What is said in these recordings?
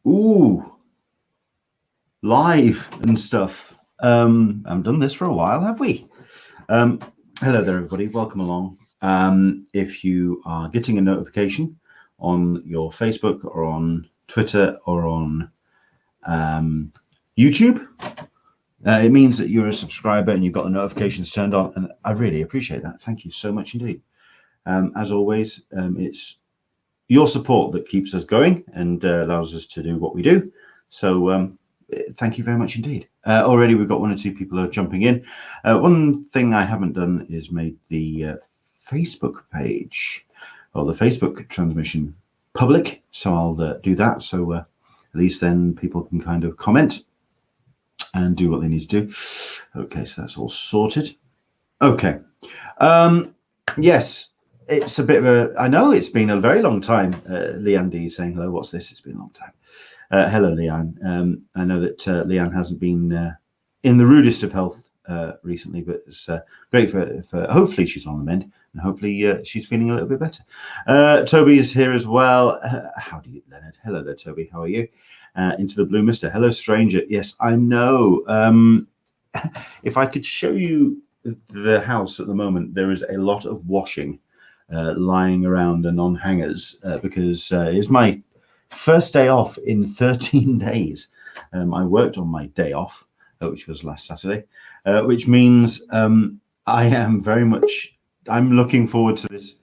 Ooh, live and stuff. I've done this for a while, have we? Hello there, everybody. Welcome along. If you are getting a notification on your Facebook or on Twitter or on YouTube, it means that you're a subscriber and you've got the notifications turned on, and I really appreciate that. Thank you so much indeed. As always, it's your support that keeps us going and allows us to do what we do. So thank you very much indeed. Already we've got one or two people are jumping in. One thing I haven't done is made the Facebook page or the Facebook transmission public. So I'll do that. So at least then people can kind of comment and do what they need to do. Okay, so that's all sorted. Okay. Yes. It's a bit of a, I know it's been a very long time. Leanne D is saying, hello, what's this? It's been a long time. Hello, Leanne. I know that Leanne hasn't been in the rudest of health recently, but it's great for hopefully she's on the mend and hopefully she's feeling a little bit better. Toby is here as well. Howdy, Leonard. Hello there, Toby. How are you? Into the Blue Mister. Hello, stranger. Yes, I know. If I could show you the house at the moment, there is a lot of washing lying around and on hangers because it's my first day off in 13 days. I worked on my day off, which was last Saturday, which means I am very much, I'm looking forward to this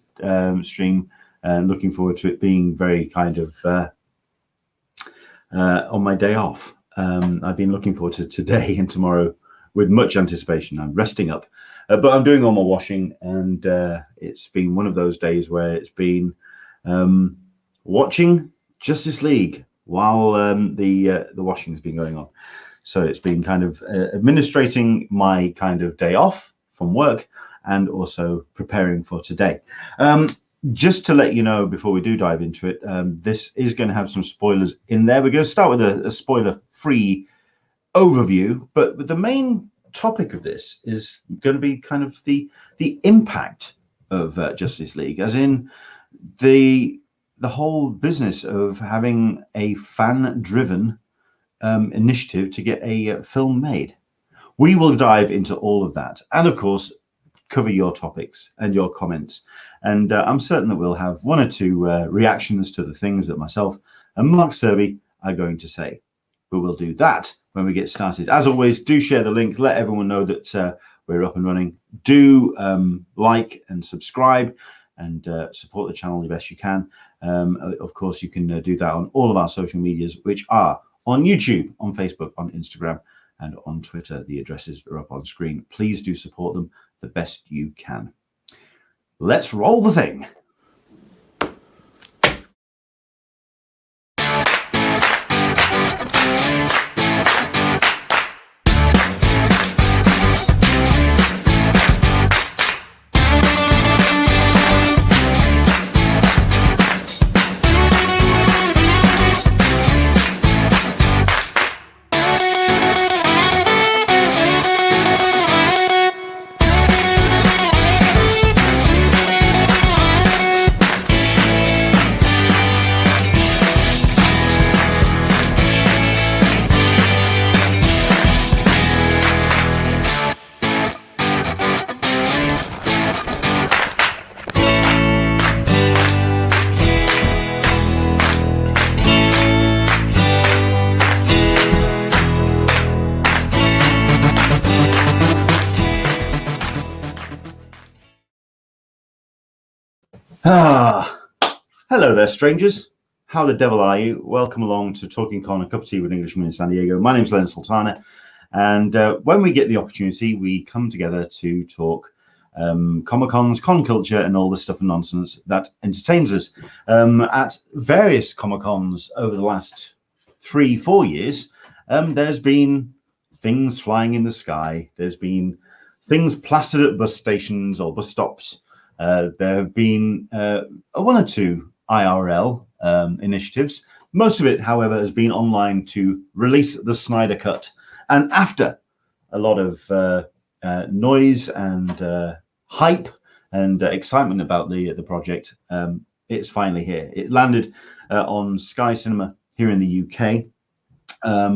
stream and looking forward to it being very kind of on my day off. I've been looking forward to today and tomorrow with much anticipation. I'm resting up. But I'm doing all my washing, and it's been one of those days where it's been watching Justice League while the washing has been going on. So it's been kind of administrating my kind of day off from work and also preparing for today. Just to let you know before we do dive into it, this is going to have some spoilers in there. We're going to start with a spoiler-free overview, but the main topic of this is going to be kind of the impact of Justice League, as in the whole business of having a fan-driven initiative to get a film made. We will dive into all of that, and of course cover your topics and your comments, and I'm certain that we'll have one or two reactions to the things that myself and Mark Searby are going to say. But we'll do that when we get started. As always, do share the link. Let everyone know that we're up and running. Do like and subscribe and support the channel the best you can. Of course, you can do that on all of our social medias, which are on YouTube, on Facebook, on Instagram, and on Twitter. The addresses are up on screen. Please do support them the best you can. Let's roll the thing. Hello there, strangers. How the devil are you? Welcome along to Talkin Con, a cup of tea with Englishman in San Diego. My name's Leonard Sultana, and when we get the opportunity, we come together to talk Comic-Cons, con culture, and all the stuff and nonsense that entertains us. At various Comic-Cons over the last 3-4 years, there's been things flying in the sky. There's been things plastered at bus stations or bus stops. There have been one or two IRL initiatives. Most of it, however, has been online to release the Snyder Cut. And after a lot of noise and hype and excitement about the project, it's finally here. It landed on Sky Cinema here in the UK.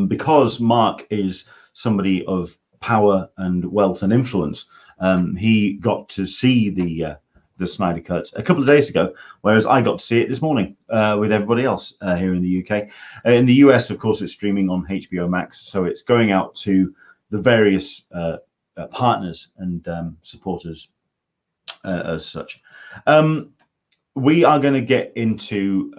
Because Mark is somebody of power and wealth and influence, he got to see the Snyder Cut a couple of days ago, whereas I got to see it this morning with everybody else here in the UK. In the US, of course, it's streaming on HBO Max, so it's going out to the various partners and supporters as such. We are going to get into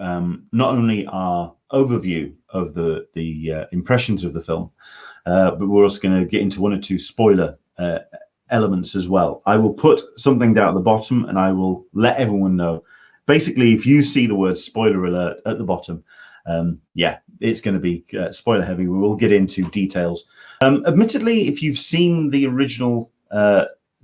not only our overview of the impressions of the film, but we're also going to get into one or two spoiler elements as well. I will put something down at the bottom and I will let everyone know. Basically, if you see the word spoiler alert at the bottom, yeah, it's going to be spoiler heavy. We will get into details. Admittedly, if you've seen the original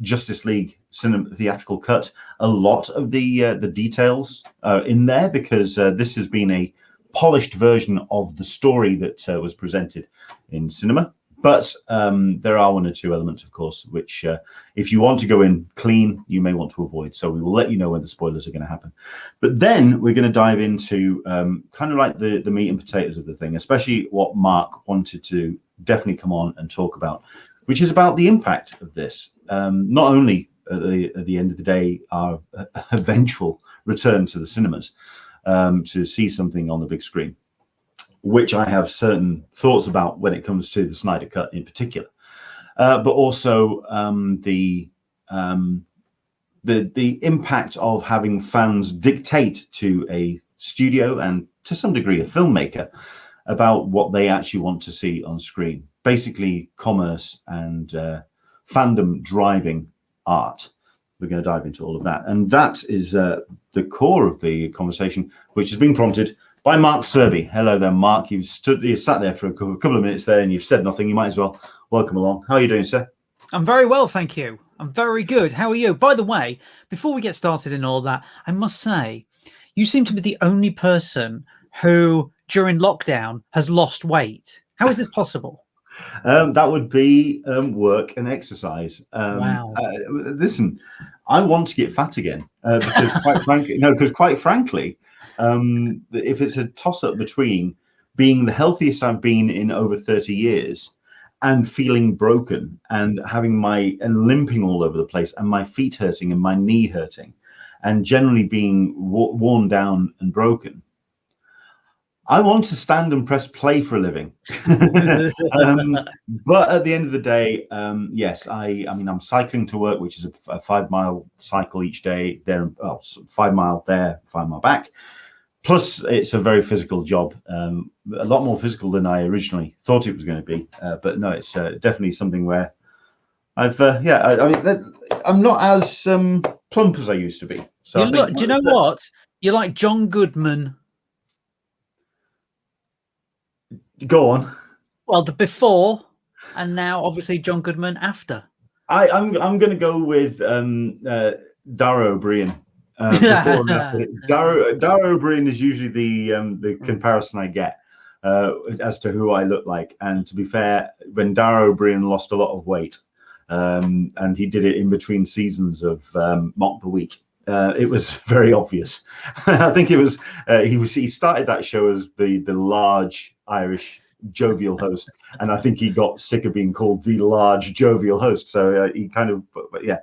Justice League theatrical cut, a lot of the details are in there because this has been a polished version of the story that was presented in cinema. But there are one or two elements, of course, which if you want to go in clean, you may want to avoid. So we will let you know when the spoilers are going to happen. But then we're going to dive into kind of like the meat and potatoes of the thing, especially what Mark wanted to definitely come on and talk about, which is about the impact of this. Not only at the end of the day, our eventual return to the cinemas to see something on the big screen, which I have certain thoughts about when it comes to the Snyder Cut in particular, but also the impact of having fans dictate to a studio and to some degree a filmmaker about what they actually want to see on screen. Basically, commerce and fandom driving art. We're going to dive into all of that, and that is the core of the conversation, which has been prompted by Mark Searby. Hello there, Mark. You sat there for a couple of minutes there, and you've said nothing. You might as well welcome along. How are you doing, sir? I'm very well, thank you. I'm very good. How are you? By the way, before we get started in all that, I must say, you seem to be the only person who, during lockdown, has lost weight. How is this possible? That would be work and exercise. Wow. Listen, I want to get fat again because, quite frankly, if it's a toss-up between being the healthiest I've been in over 30 years and feeling broken and having and limping all over the place and my feet hurting and my knee hurting and generally being worn down and broken, I want to stand and press play for a living. But at the end of the day, yes, I mean, I'm cycling to work, which is a 5-mile cycle each day. There, 5 mile there, 5 mile back. Plus, it's a very physical job, a lot more physical than I originally thought it was going to be. But no, it's definitely something where I've, I mean, I'm not as plump as I used to be. So do you know what? You're like John Goodman. Go on. Well, the before and now, obviously, John Goodman after. I'm going to go with Dara O'Brien. Dara O'Brien is usually the comparison I get as to who I look like. And to be fair, when Dara O'Brien lost a lot of weight, and he did it in between seasons of Mock the Week, it was very obvious. I think it was he started that show as the large Irish jovial host, and I think he got sick of being called the large jovial host, so he kind of, but yeah,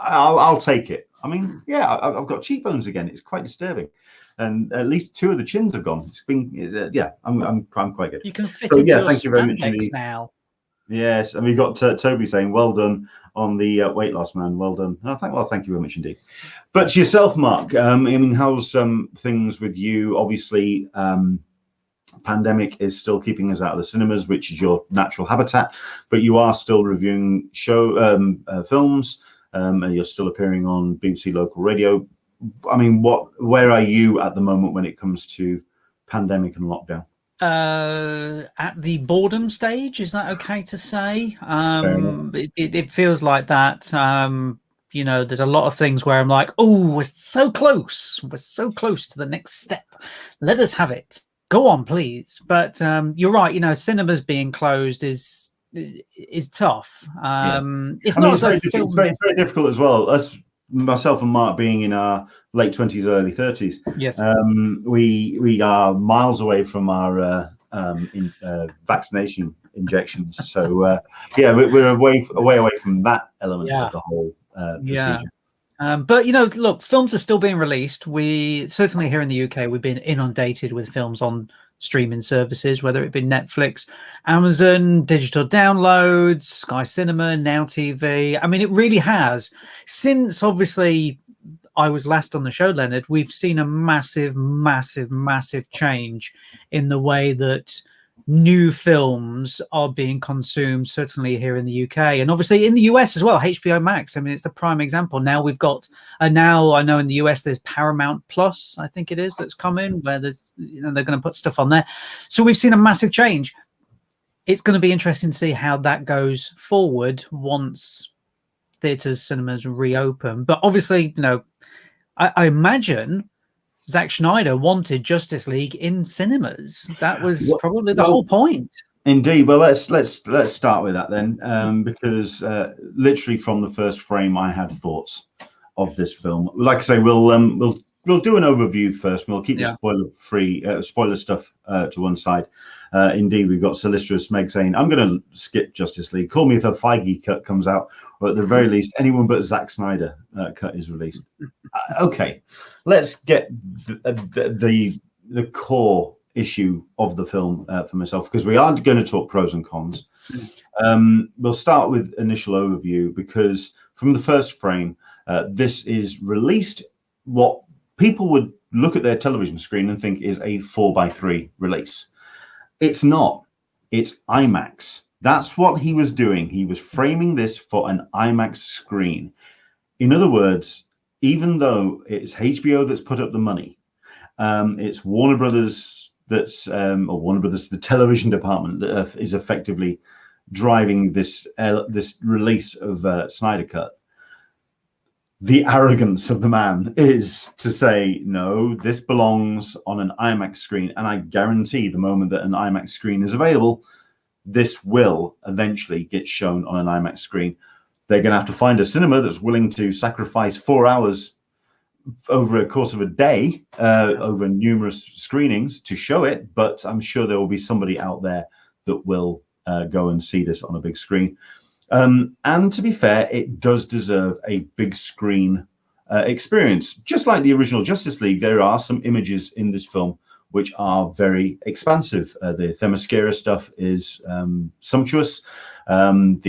I'll take it. I mean, yeah, I've got cheekbones again. It's quite disturbing, and at least 2 of the chins have gone. It's been yeah, I'm quite good. You can fit into your thank you very much spandex now. Yes, and we've got Toby saying, well done on the weight loss, man. Well done. Thank you very much indeed. But yourself, Mark, I mean, how's things with you? Obviously, pandemic is still keeping us out of the cinemas, which is your natural habitat, but you are still reviewing films, and you're still appearing on BBC local radio. I mean, where are you at the moment when it comes to pandemic and lockdown? At the boredom stage, is that okay to say? It feels like that. You know, there's a lot of things where I'm like, oh, we're so close to the next step. Let us have it. Go on, please. But you're right. You know, cinemas being closed is tough. It's very difficult as well. Us myself and Mark being in our late 20s, early 30s, Yes. We are miles away from our vaccination injections. So yeah, we're way away from that element of the whole procedure. But you know, look, films are still being released. We certainly here in the UK, we've been inundated with films on streaming services, whether it be Netflix, Amazon, digital downloads, Sky Cinema, Now TV. I mean, it really has. Since obviously I was last on the show, Leonard, we've seen a massive, massive, massive change in the way that new films are being consumed, certainly here in the UK and obviously in the US as well. HBO Max, I mean, it's the prime example. Now we've got now I know in the US there's Paramount Plus, I think it is, that's coming, where there's, you know, they're going to put stuff on there. So we've seen a massive change. It's going to be interesting to see how that goes forward once theaters, cinemas reopen. But obviously, you know, I imagine Zack Snyder wanted Justice League in cinemas. That was probably the whole point. Indeed. Well, let's start with that then, because literally from the first frame, I had thoughts of this film. Like I say, we'll do an overview first. We'll keep the spoiler stuff to one side. Indeed, we've got Solicitous Meg saying, "I'm going to skip Justice League. Call me if a Feige cut comes out, or at the very least, anyone but Zack Snyder cut is released." Okay, let's get the core issue of the film for myself, because we are going to talk pros and cons. We'll start with initial overview, because from the first frame, this is released what people would look at their television screen and think is a 4:3 release. It's not. It's IMAX. That's what he was doing. He was framing this for an IMAX screen. In other words, even though it's HBO that's put up the money, it's Warner Brothers that's, or Warner Brothers, the television department, that is effectively driving this this release of Snyder Cut. The arrogance of the man is to say, no, this belongs on an IMAX screen. And I guarantee the moment that an IMAX screen is available, this will eventually get shown on an IMAX screen. They're going to have to find a cinema that's willing to sacrifice 4 hours over a course of a day, over numerous screenings to show it. But I'm sure there will be somebody out there that will go and see this on a big screen. And to be fair, it does deserve a big screen experience. Just like the original Justice League, there are some images in this film which are very expansive. The Themyscira stuff is sumptuous. Some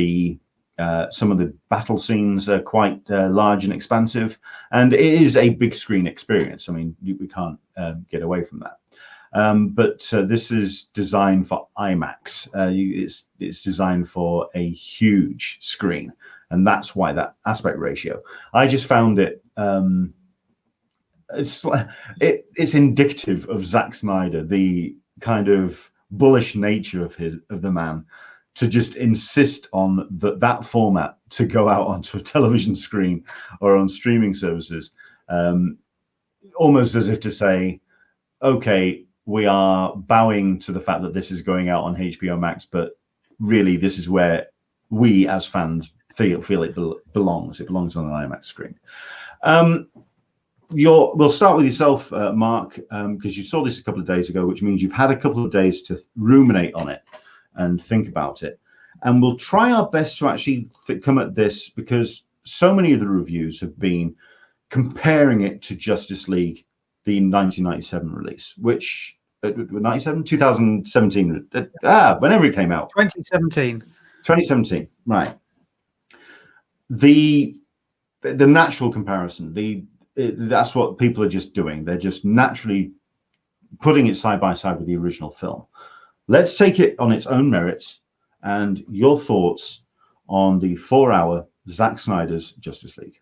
of the battle scenes are quite large and expansive, and it is a big screen experience. I mean, we can't get away from that. But this is designed for IMAX. It's designed for a huge screen, and that's why that aspect ratio. I just found it it's indicative of Zack Snyder, the kind of bullish nature of the man, to just insist on that format to go out onto a television screen or on streaming services, almost as if to say, okay, we are bowing to the fact that this is going out on HBO Max, but really this is where we as fans feel it belongs. It belongs on an IMAX screen. We'll start with yourself, Mark, because you saw this a couple of days ago, which means you've had a couple of days to ruminate on it and think about it. And we'll try our best to actually come at this, because so many of the reviews have been comparing it to Justice League, the 1997 release, which 2017, whenever it came out. 2017, right. The natural comparison, that's what people are just doing. They're just naturally putting it side by side with the original film. Let's take it on its own merits and your thoughts on the 4-hour Zack Snyder's Justice League.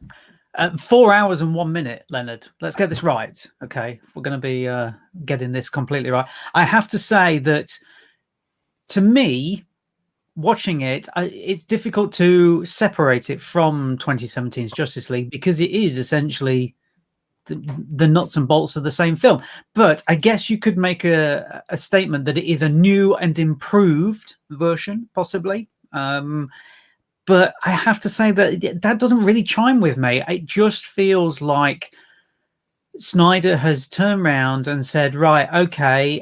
4 hours and 1 minute, Leonard. Let's get this right. Okay, if we're going to be getting this completely right. I have to say that, to me, watching it, it's difficult to separate it from 2017's Justice League, because it is essentially the nuts and bolts of the same film. But I guess you could make a statement that it is a new and improved version, possibly. but I have to say that that doesn't really chime with me. It just feels like Snyder has turned around and said, right, okay,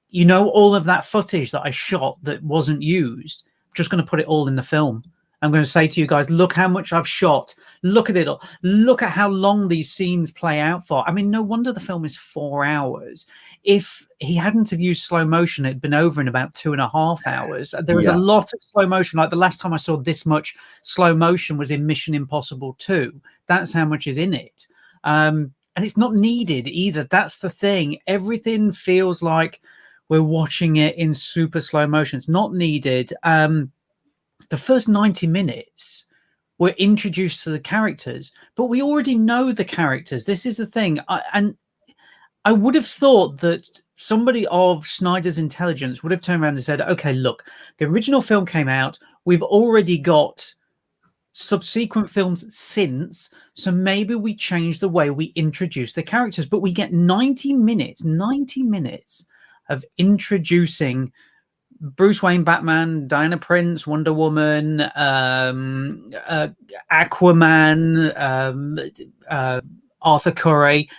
you know, all of that footage that I shot that wasn't used, I'm just going to put it all in the film. I'm going to say to you guys, look how much I've shot. Look at it all. Look at how long these scenes play out for. I mean, no wonder the film is 4 hours. If he hadn't have used slow motion, it'd been over in about 2.5 hours. There was a lot of slow motion. Like the last time I saw this much slow motion was in Mission Impossible 2. That's how much is in it. And it's not needed either. That's the thing. Everything feels like we're watching it in super slow motion. It's not needed. The first 90 minutes, we're introduced to the characters, but we already know the characters. This is the thing. And I would have thought that somebody of Snyder's intelligence would have turned around and said, okay, look, the original film came out. We've already got subsequent films since, so maybe we change the way we introduce the characters. But we get 90 minutes of introducing Bruce Wayne, Batman, Diana Prince, Wonder Woman, Aquaman, Arthur Curry,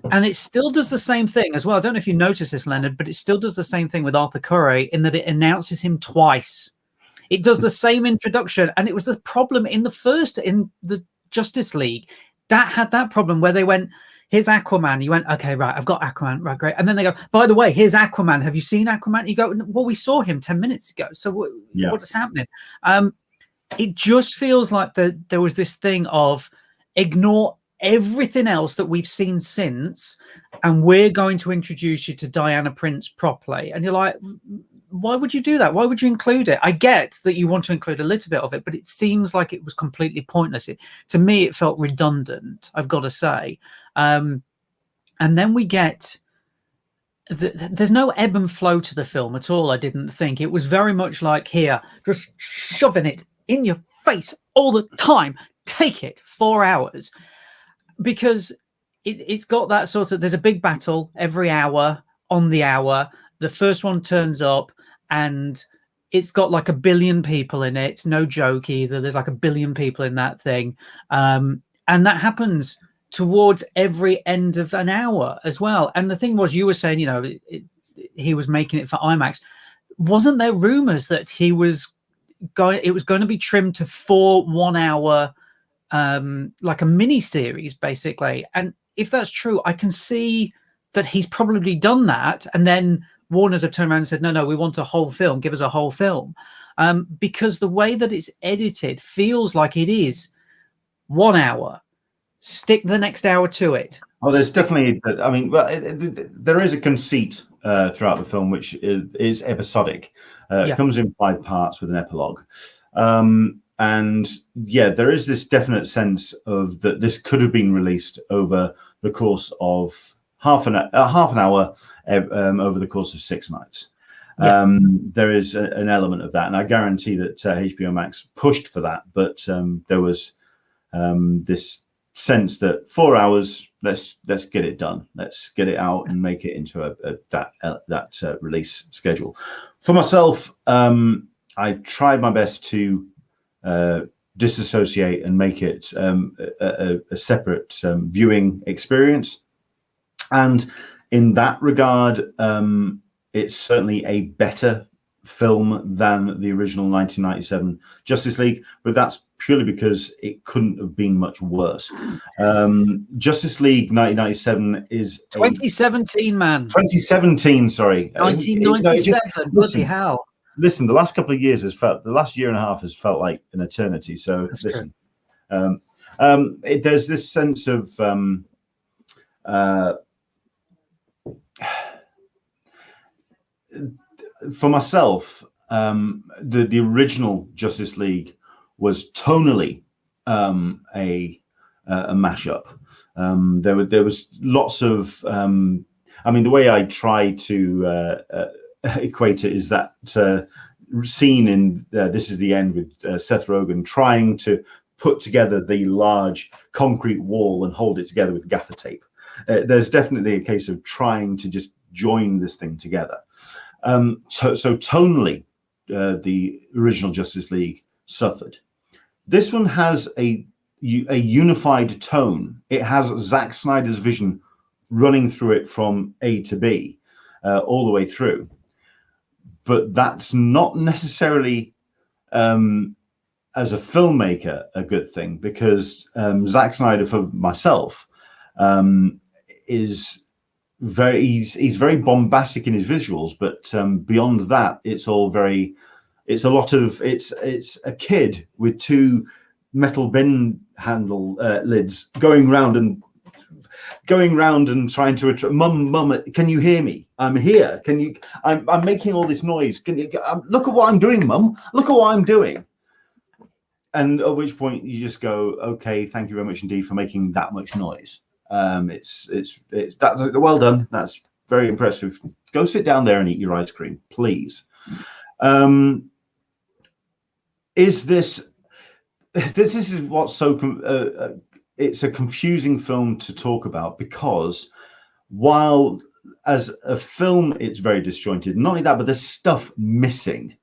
and it still does the same thing as well. I don't know if you noticed this, Leonard, but it still does the same thing with Arthur Curry in that it announces him twice. It does the same introduction, and it was the problem in the Justice League that had that problem where they went, here's Aquaman. You went, okay, right, I've got Aquaman, right, great. And then they go, by the way, here's Aquaman. Have you seen Aquaman? You go, well, we saw him 10 minutes ago. So what's happening? It just feels like there was this thing of ignore everything else that we've seen since, and we're going to introduce you to Diana Prince properly. And you're like, why would you do that? Why would you include it? I get that you want to include a little bit of it, but it seems like it was completely pointless. To me, it felt redundant, I've got to say. And then we get there's no ebb and flow to the film at all. I didn't think it was very much like, here, just shoving it in your face all the time. Take it 4 hours, because it's got that sort of, there's a big battle every hour on the hour. The first one turns up and it's got like 1 billion people in it. No joke either. There's like 1 billion people in that thing. And that happens towards every end of an hour as well. And the thing was, you were saying, you know, he was making it for IMAX. Wasn't there rumors that it was going to be trimmed to 4 1-hour, like a mini series, basically? And if that's true, I can see that he's probably done that. And then Warners have turned around and said, no, we want a whole film. Give us a whole film. Because the way that it's edited feels like it is 1 hour. Stick the next hour to it. Oh, there's definitely, I mean, well, there is a conceit throughout the film, which is episodic. It comes in 5 parts with an epilogue. And yeah, there is this definite sense of that this could have been released over the course of half an hour over the course of 6 nights. There is an element of that, and I guarantee that HBO Max pushed for that, but there was this sense that 4 hours, let's get it done, let's get it out and make it into that release schedule. For myself, I tried my best to disassociate and make it a separate viewing experience, and in that regard, it's certainly a better film than the original 1997 Justice League, but that's purely because it couldn't have been much worse. Justice League 1997 is 2017, man. 2017, sorry. 1997. Bloody hell. Listen, the last couple of years the last year and a half has felt like an eternity. So that's listen, there's this sense of for myself, the original Justice League was tonally a mashup. There was lots of I mean, the way I try to equate it is that scene in This Is the End with Seth Rogen trying to put together the large concrete wall and hold it together with gaffer tape. There's definitely a case of trying to just join this thing together. So tonally, the original Justice League suffered. This one has a unified tone. It has Zack Snyder's vision running through it from A to B, all the way through. But that's not necessarily, as a filmmaker, a good thing, because Zack Snyder, for myself, is he's very bombastic in his visuals, but beyond that, it's a kid with two metal bin handle lids going round and trying to attract mum, can you hear me? I'm here. I'm making all this noise. Can you look at what I'm doing, mum? Look at what I'm doing. And at which point you just go, okay, thank you very much indeed for making that much noise. That's well done. That's very impressive. Go sit down there and eat your ice cream, please. This is what's so it's a confusing film to talk about, because while as a film it's very disjointed, not only that, but there's stuff missing,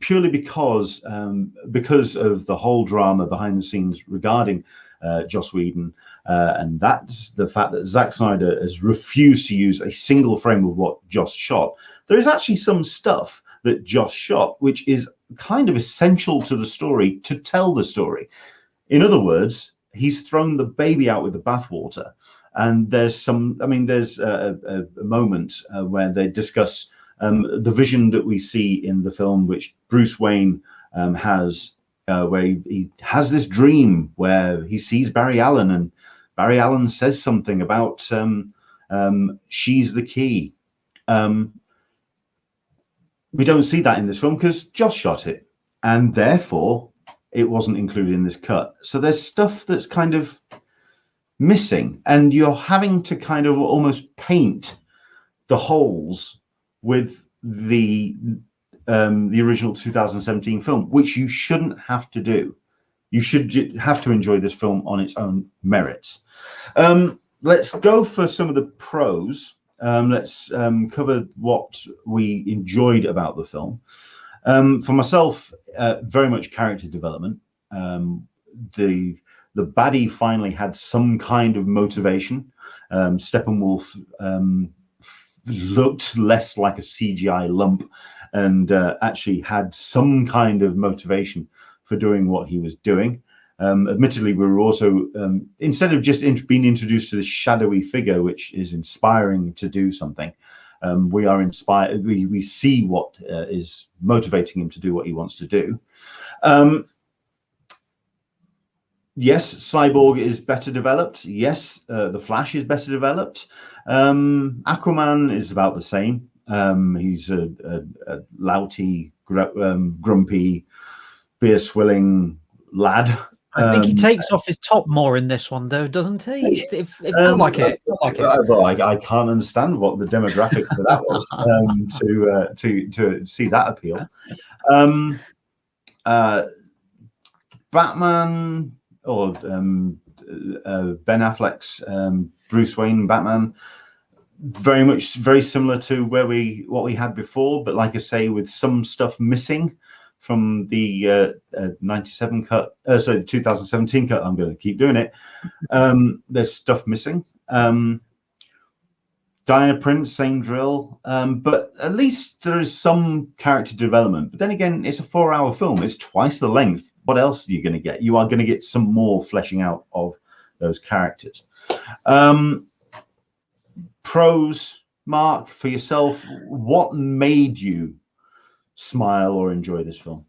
purely because of the whole drama behind the scenes regarding Joss Whedon, and that's the fact that Zack Snyder has refused to use a single frame of what Joss shot. There is actually some stuff that Joss shot which is kind of essential to the story, to tell the story. In other words, he's thrown the baby out with the bathwater. And there's a moment where they discuss the vision that we see in the film, which Bruce Wayne has, where he has this dream where he sees Barry Allen, and Barry Allen says something about she's the key. We don't see that in this film because Joss shot it, and therefore it wasn't included in this cut. So there's stuff that's kind of missing, and you're having to kind of almost paint the holes with the original 2017 film, which you shouldn't have to do. You should have to enjoy this film on its own merits. Let's go for some of the pros. Let's cover what we enjoyed about the film. For myself, very much character development. The baddie finally had some kind of motivation. Steppenwolf looked less like a CGI lump, and actually had some kind of motivation for doing what he was doing. Admittedly, we were also, instead of just being introduced to this shadowy figure, which is inspiring to do something, we are inspired. We see what is motivating him to do what he wants to do. Yes, Cyborg is better developed. Yes, the Flash is better developed. Aquaman is about the same. He's a louty, grumpy, beer swilling lad. I think he takes off his top more in this one, though, doesn't he? It felt like it. Well, I can't understand what the demographic for that was to see that appeal. Batman, or Ben Affleck's Bruce Wayne Batman, very similar to what we had before, but like I say, with some stuff missing from the 97 cut, sorry, the 2017 cut. I'm going to keep doing it. There's stuff missing. Diana Prince, same drill, but at least there is some character development. But then again, it's a 4-hour film. It's twice the length. What else are you going to get? You are going to get some more fleshing out of those characters. Pros, Mark, for yourself, what made you smile or enjoy this film?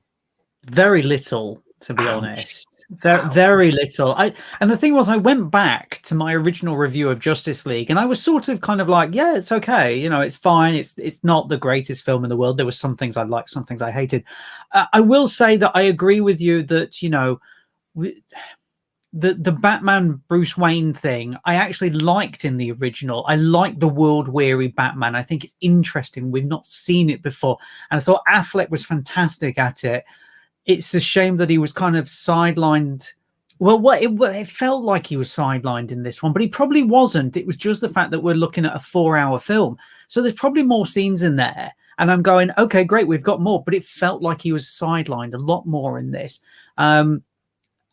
Very little, to be honest. Very little. And the thing was, I went back to my original review of Justice League, and I was sort of kind of like, yeah, it's okay, you know, it's fine. It's not the greatest film in the world. There were some things I liked, some things I hated. I will say that I agree with you that, you know, the Batman Bruce Wayne thing I actually liked in the original. I liked the world weary Batman. I think it's interesting. We've not seen it before, and I thought Affleck was fantastic at it. It's a shame that he was kind of sidelined Well, it felt like he was sidelined in this one, but he probably wasn't. It was just the fact that we're looking at a 4-hour film. So there's probably more scenes in there. And I'm going, okay, great, we've got more. But it felt like he was sidelined a lot more in this. And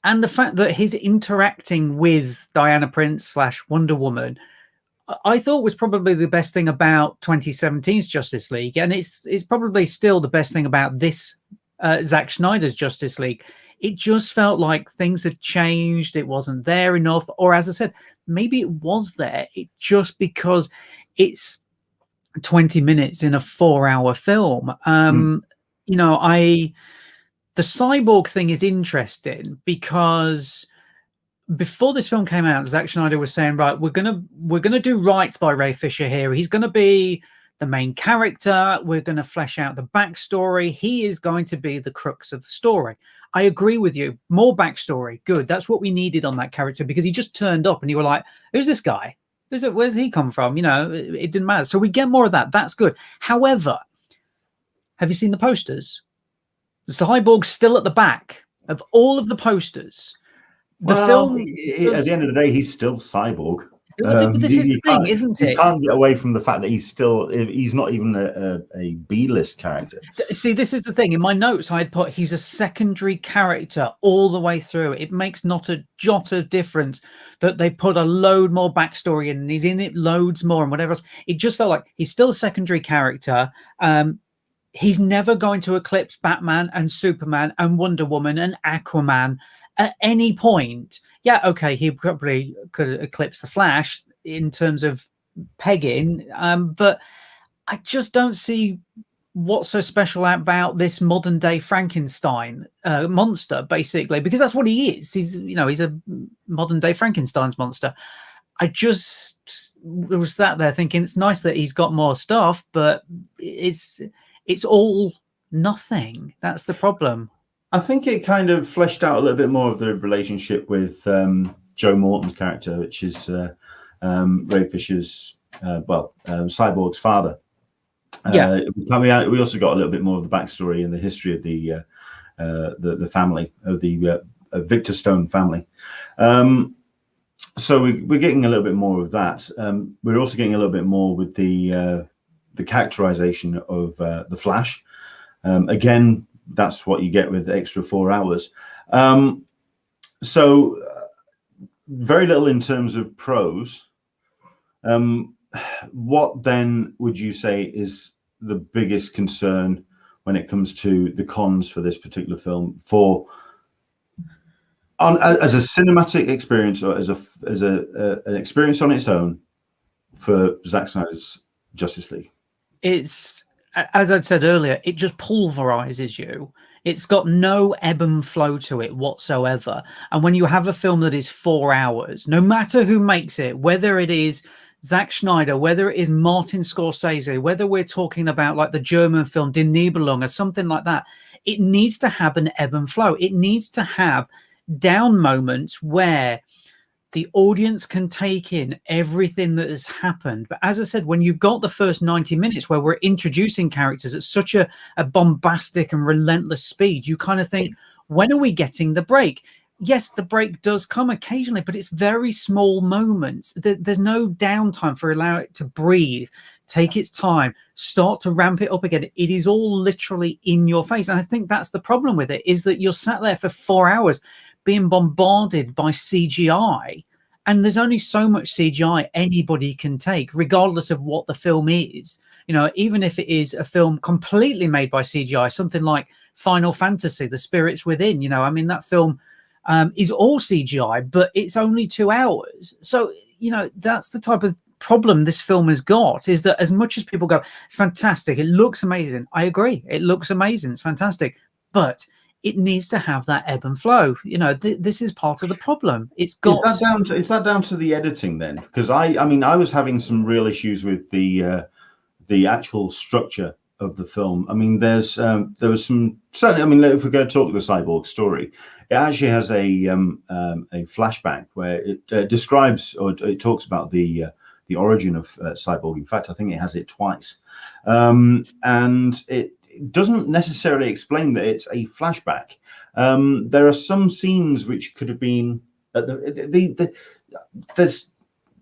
the fact that his interacting with Diana Prince / Wonder Woman, I thought was probably the best thing about 2017's Justice League. And it's probably still the best thing about this Zack Snyder's Justice League. It just felt like things had changed. It wasn't there enough. Or as I said, maybe it was there. It just because it's 20 minutes in a 4-hour film. You know, the cyborg thing is interesting because before this film came out, Zack Snyder was saying, right, we're gonna do right by Ray Fisher here. He's gonna be the main character. We're going to flesh out the backstory. He is going to be the crux of the story. I agree with you. More backstory. Good. That's what we needed on that character, because he just turned up and you were like, who's this guy? Where's he come from? You know, it didn't matter. So we get more of that. That's good. However, have you seen the posters? The cyborg's still at the back of all of the posters. The film at the end of the day, he's still cyborg. This is the thing, isn't it? You can't get away from the fact that he's not even a B-list character. See, this is the thing. In my notes, I had put he's a secondary character all the way through. It makes not a jot of difference that they put a load more backstory in and he's in it loads more and whatever else. It just felt like he's still a secondary character. He's never going to eclipse Batman and Superman and Wonder Woman and Aquaman at any point. Yeah, okay, he probably could eclipse the Flash in terms of pegging, but I just don't see what's so special about this modern day Frankenstein monster, basically, because that's what he is. He's a modern day Frankenstein's monster. I just was sat there thinking it's nice that he's got more stuff, but it's all nothing. That's the problem. I think it kind of fleshed out a little bit more of the relationship with Joe Morton's character, which is Ray Fisher's, Cyborg's father. Yeah. We also got a little bit more of the backstory and the history of the family, of the Victor Stone family. So we're getting a little bit more of that. We're also getting a little bit more with the characterization of the Flash. Again, that's what you get with the extra 4 hours. So very little in terms of pros. What then would you say is the biggest concern when it comes to the cons for this particular film, as a cinematic experience, or as an experience on its own for Zack Snyder's Justice League? It's, as I'd said earlier, it just pulverizes you. It's got no ebb and flow to it whatsoever. And when you have a film that is 4 hours, no matter who makes it, whether it is Zack Snyder, whether it is Martin Scorsese, whether we're talking about like the German film Die Nibelung or something like that, it needs to have an ebb and flow. It needs to have down moments where the audience can take in everything that has happened. But as I said, when you've got the first 90 minutes where we're introducing characters at such a bombastic and relentless speed, you kind of think, when are we getting the break? Yes, the break does come occasionally, but it's very small moments. There's no downtime for allow it to breathe, take its time, start to ramp it up again. It is all literally in your face. And I think that's the problem with it, is that you're sat there for 4 hours being bombarded by CGI, and there's only so much CGI anybody can take, regardless of what the film is. You know, even if it is a film completely made by CGI, something like Final Fantasy, The Spirits Within, you know, I mean, that film is all CGI, but it's only 2 hours. So, you know, that's the type of problem this film has got, is that as much as people go, it's fantastic, it looks amazing. I agree. It looks amazing. It's fantastic. But it needs to have that ebb and flow. You know, this is part of the problem. It's got. Is that down to the editing then? Because I mean, I was having some real issues with the actual structure of the film. I mean, there was some certainly. I mean, if we're going to talk the cyborg story, it actually has a flashback where it describes, or it talks about the origin of cyborg. In fact, I think it has it twice, and it doesn't necessarily explain that it's a flashback. There are some scenes which could have been at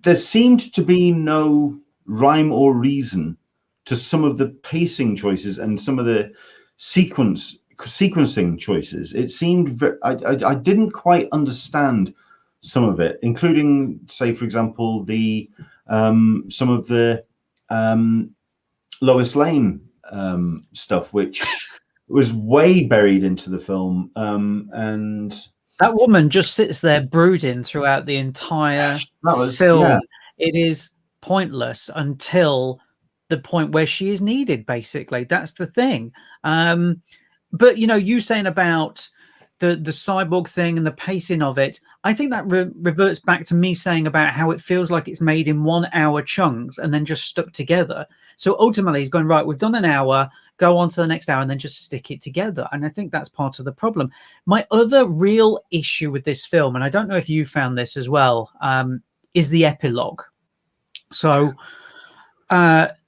there seemed to be no rhyme or reason to some of the pacing choices and some of the sequencing choices. It seemed I didn't quite understand some of it, including, say, for example, the some of the Lois Lane stuff, which was way buried into the film, and that woman just sits there brooding throughout the entire film. Yeah. It is pointless until the point where she is needed, basically. That's the thing. But you know, you saying about the cyborg thing and the pacing of it, I think that reverts back to me saying about how it feels like it's made in 1 hour chunks and then just stuck together. So ultimately he's going, right, we've done an hour, go on to the next hour and then just stick it together. And I think that's part of the problem. My other real issue with this film, and I don't know if you found this as well, is the epilogue. So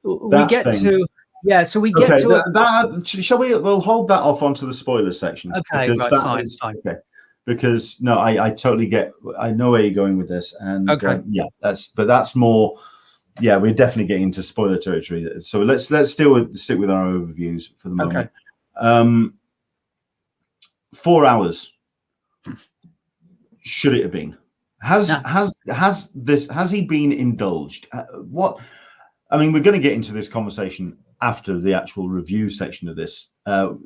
we get to... Yeah, so we get to that. Shall we? We'll hold that off onto the spoiler section. Okay, because right, fine. Okay, because no, I totally get. I know where you're going with this, and yeah, that's more. Yeah, we're definitely getting into spoiler territory. So let's stick with our overviews for the moment. Okay. 4 hours. Should it have been? Has he been indulged? What? I mean, we're going to get into this conversation after the actual review section of this. At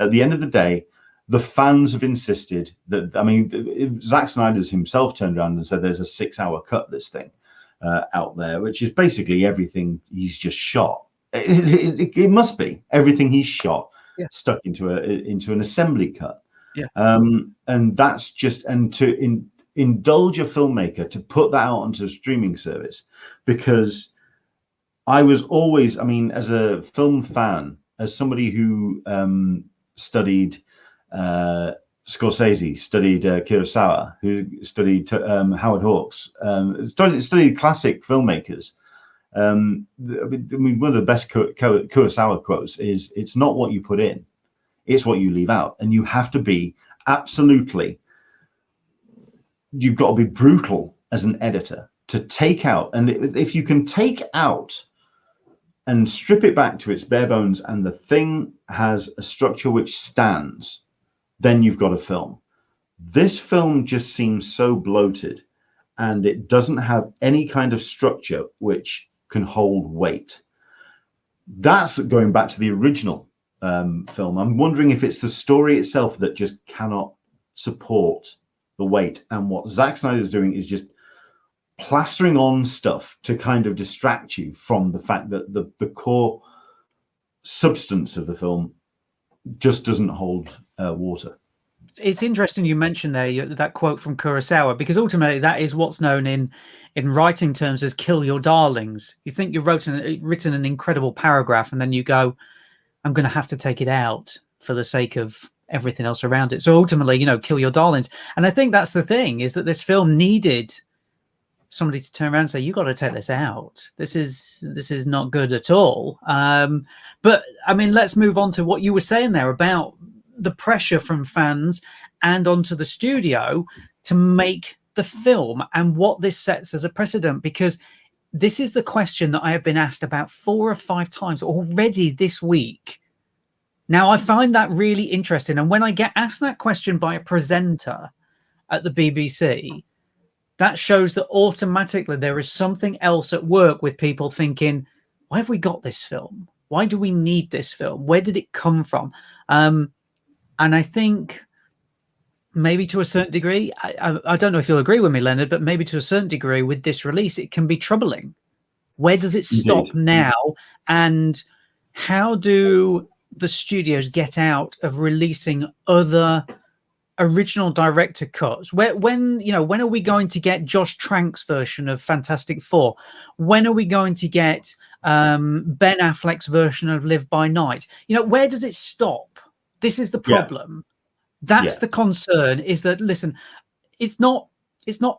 the end of the day, the fans have insisted that, I mean, Zack Snyder's himself turned around and said there's a 6 hour cut, this thing out there, which is basically everything he's just shot. It must be everything he's shot stuck into an assembly cut. Yeah. And that's just, and to indulge a filmmaker to put that out onto a streaming service, because I was always, I mean, as a film fan, as somebody who studied Scorsese, studied Kurosawa, who studied Howard Hawks, studied classic filmmakers. I mean, one of the best Kurosawa quotes is, "It's not what you put in, it's what you leave out." And you have to be absolutely, you've got to be brutal as an editor to take out. And if you can take out and strip it back to its bare bones, and the thing has a structure which stands, then you've got a film. This film just seems so bloated, and it doesn't have any kind of structure which can hold weight. That's going back to the original film. I'm wondering if it's the story itself that just cannot support the weight. And what Zack Snyder's doing is just plastering on stuff to kind of distract you from the fact that the core substance of the film just doesn't hold water. It's interesting you mentioned there that quote from Kurosawa, because ultimately that is what's known in writing terms as "kill your darlings." You think you've written an incredible paragraph, and then you go, "I'm going to have to take it out for the sake of everything else around it." So ultimately, you know, kill your darlings. And I think that's the thing, is that this film needed somebody to turn around and say, "You got to take this out. This is not good at all." But I mean, let's move on to what you were saying there about the pressure from fans and onto the studio to make the film, and what this sets as a precedent, because this is the question that I have been asked about 4 or 5 times already this week. Now, I find that really interesting. And when I get asked that question by a presenter at the BBC, that shows that automatically there is something else at work with people thinking, why have we got this film? Why do we need this film? Where did it come from? And I think maybe to a certain degree, I don't know if you'll agree with me, Leonard, but maybe to a certain degree with this release, it can be troubling. Where does it stop now? And how do the studios get out of releasing other original director cuts? When are we going to get Josh Trank's version of Fantastic Four? When are we going to get Ben Affleck's version of Live by Night? You know, where does it stop? This is the problem. That's the concern, is that, listen, it's not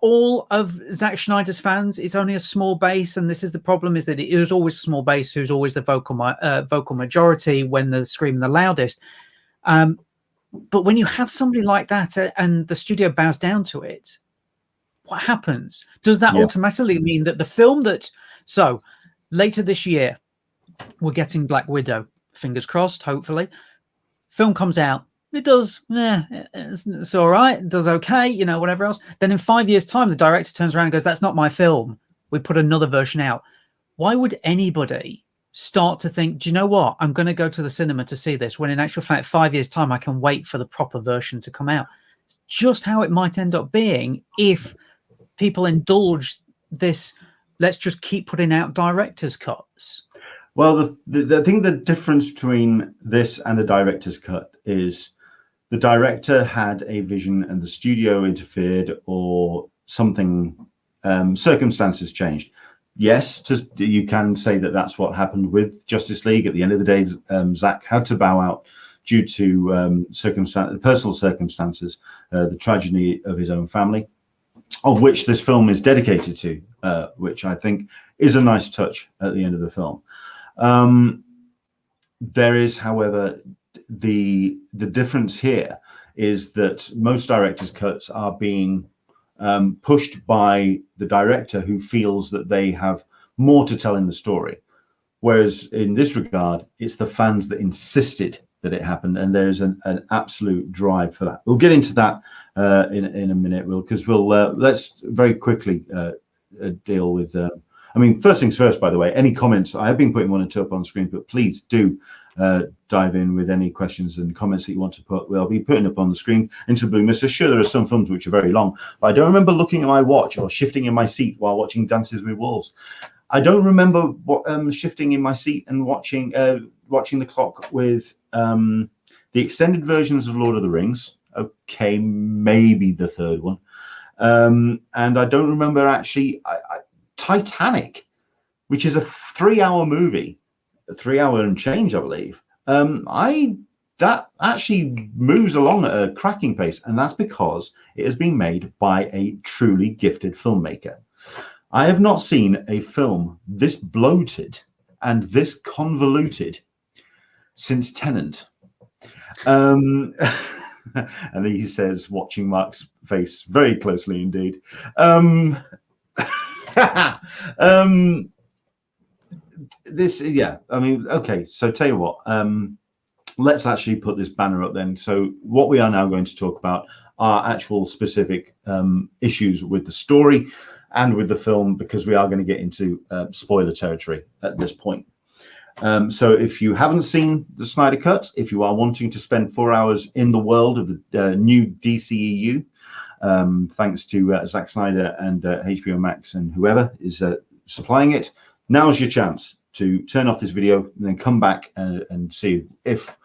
all of Zack Snyder's fans. It's only a small base, and this is the problem, is that it is always a small base who's always the vocal majority when they're screaming the loudest. But when you have somebody like that and the studio bows down to it, what happens? Does that automatically mean that the film that, so later this year, we're getting Black Widow, fingers crossed, hopefully. Film comes out. It does, it's all right. It does okay, you know, whatever else. Then in 5 years' time, the director turns around and goes, that's not my film. We put another version out. Why would anybody start to think, do you know what? I'm going to go to the cinema to see this, when in actual fact, 5 years' time, I can wait for the proper version to come out. It's just how it might end up being if people indulge this, let's just keep putting out director's cuts. Well, I think the difference between this and a director's cut is the director had a vision and the studio interfered, or something, circumstances changed. Yes, you can say that that's what happened with Justice League. At the end of the day, Zack had to bow out due to personal circumstances, the tragedy of his own family, of which this film is dedicated to, which I think is a nice touch at the end of the film. There is, however, the difference here is that most director's cuts are being pushed by the director, who feels that they have more to tell in the story. Whereas in this regard, it's the fans that insisted that it happened, and there's an absolute drive for that. We'll get into that in a minute, because let's very quickly deal with. I mean, first things first, by the way, any comments, I have been putting one or two up on screen, but please do dive in with any questions and comments that you want to put. We'll be putting up on the screen into the blue mist. Sure, there are some films which are very long, but I don't remember looking at my watch or shifting in my seat while watching Dances with Wolves. I don't remember what shifting in my seat and watching the clock with the extended versions of Lord of the Rings. Okay, maybe the third one. And I don't remember actually Titanic, which is a 3-hour movie, a 3-hour and change, I believe. That actually moves along at a cracking pace, and that's because it has been made by a truly gifted filmmaker. I have not seen a film this bloated and this convoluted since Tenet. And he says, watching Mark's face very closely indeed. This, yeah, I mean, okay, so tell you what, let's actually put this banner up then. So what we are now going to talk about are actual specific issues with the story and with the film, because we are going to get into spoiler territory at this point. So if you haven't seen the Snyder Cut, if you are wanting to spend 4 hours in the world of the new DCEU, thanks to Zack Snyder and HBO Max and whoever is supplying it, now's your chance to turn off this video and then come back and see if